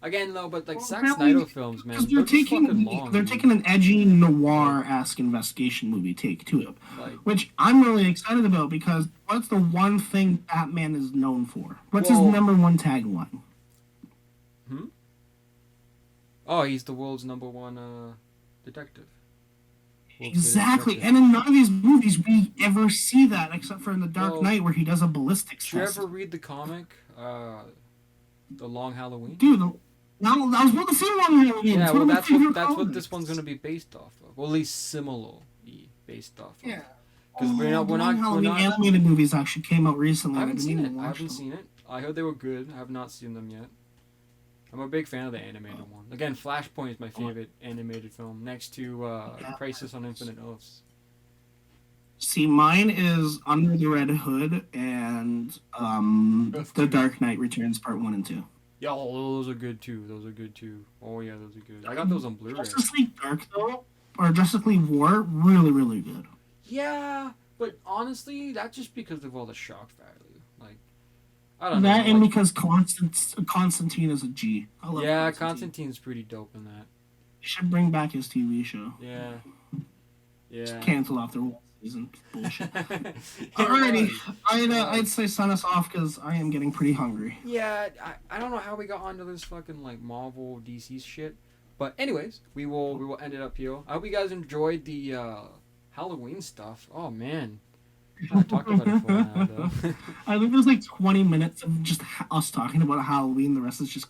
Again though, but like Zack Snyder films, man, they're fucking long. They're taking an edgy noir-esque investigation movie take to it, which I'm really excited about because what's the one thing Batman is known for? What's his number one tagline? Oh, he's the world's number one detective. Exactly, and in none of these movies we ever see that except for in The Dark Knight where he does a ballistics test. Did you ever read the comic, The Long Halloween? Dude, that was one of the same Long Halloween. Yeah, well, that's what this one's going to be based off of. Well, at least similarly based off of. Yeah. Because we're not animated movies actually came out recently. I haven't seen it. I heard they were good. I have not seen them yet. I'm a big fan of the animated one. Again, Flashpoint is my favorite animated film, next to Crisis on Infinite Earths. See, mine is Under the Red Hood and The Dark Knight Returns Part 1 and 2. Yeah, those are good too. Oh yeah, those are good. I got those on Blu-ray. Justice League Dark though, or Justice League War, really, really good. Yeah, but honestly, that's just because of all the shock value. Like, I don't know. That and because Constantine is a G. I love Constantine. Constantine's pretty dope in that. He should bring back his TV show. Yeah. Just cancel after one season. Bullshit. Alrighty, I'd say sign us off because I am getting pretty hungry. Yeah, I don't know how we got onto this fucking like Marvel DC shit, but anyways, we will end it up here. I hope you guys enjoyed the Halloween stuff. Oh man. I talked about it for an hour, though. I think there's like 20 minutes of just us talking about Halloween. The rest is just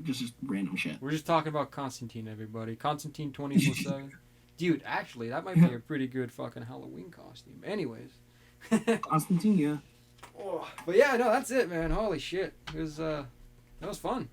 just random shit. We're just talking about Constantine, everybody. Constantine 24/7. Dude, actually, that might be a pretty good fucking Halloween costume. Anyways. Constantine, yeah. But yeah, no, that's it, man. Holy shit. It was, that was fun.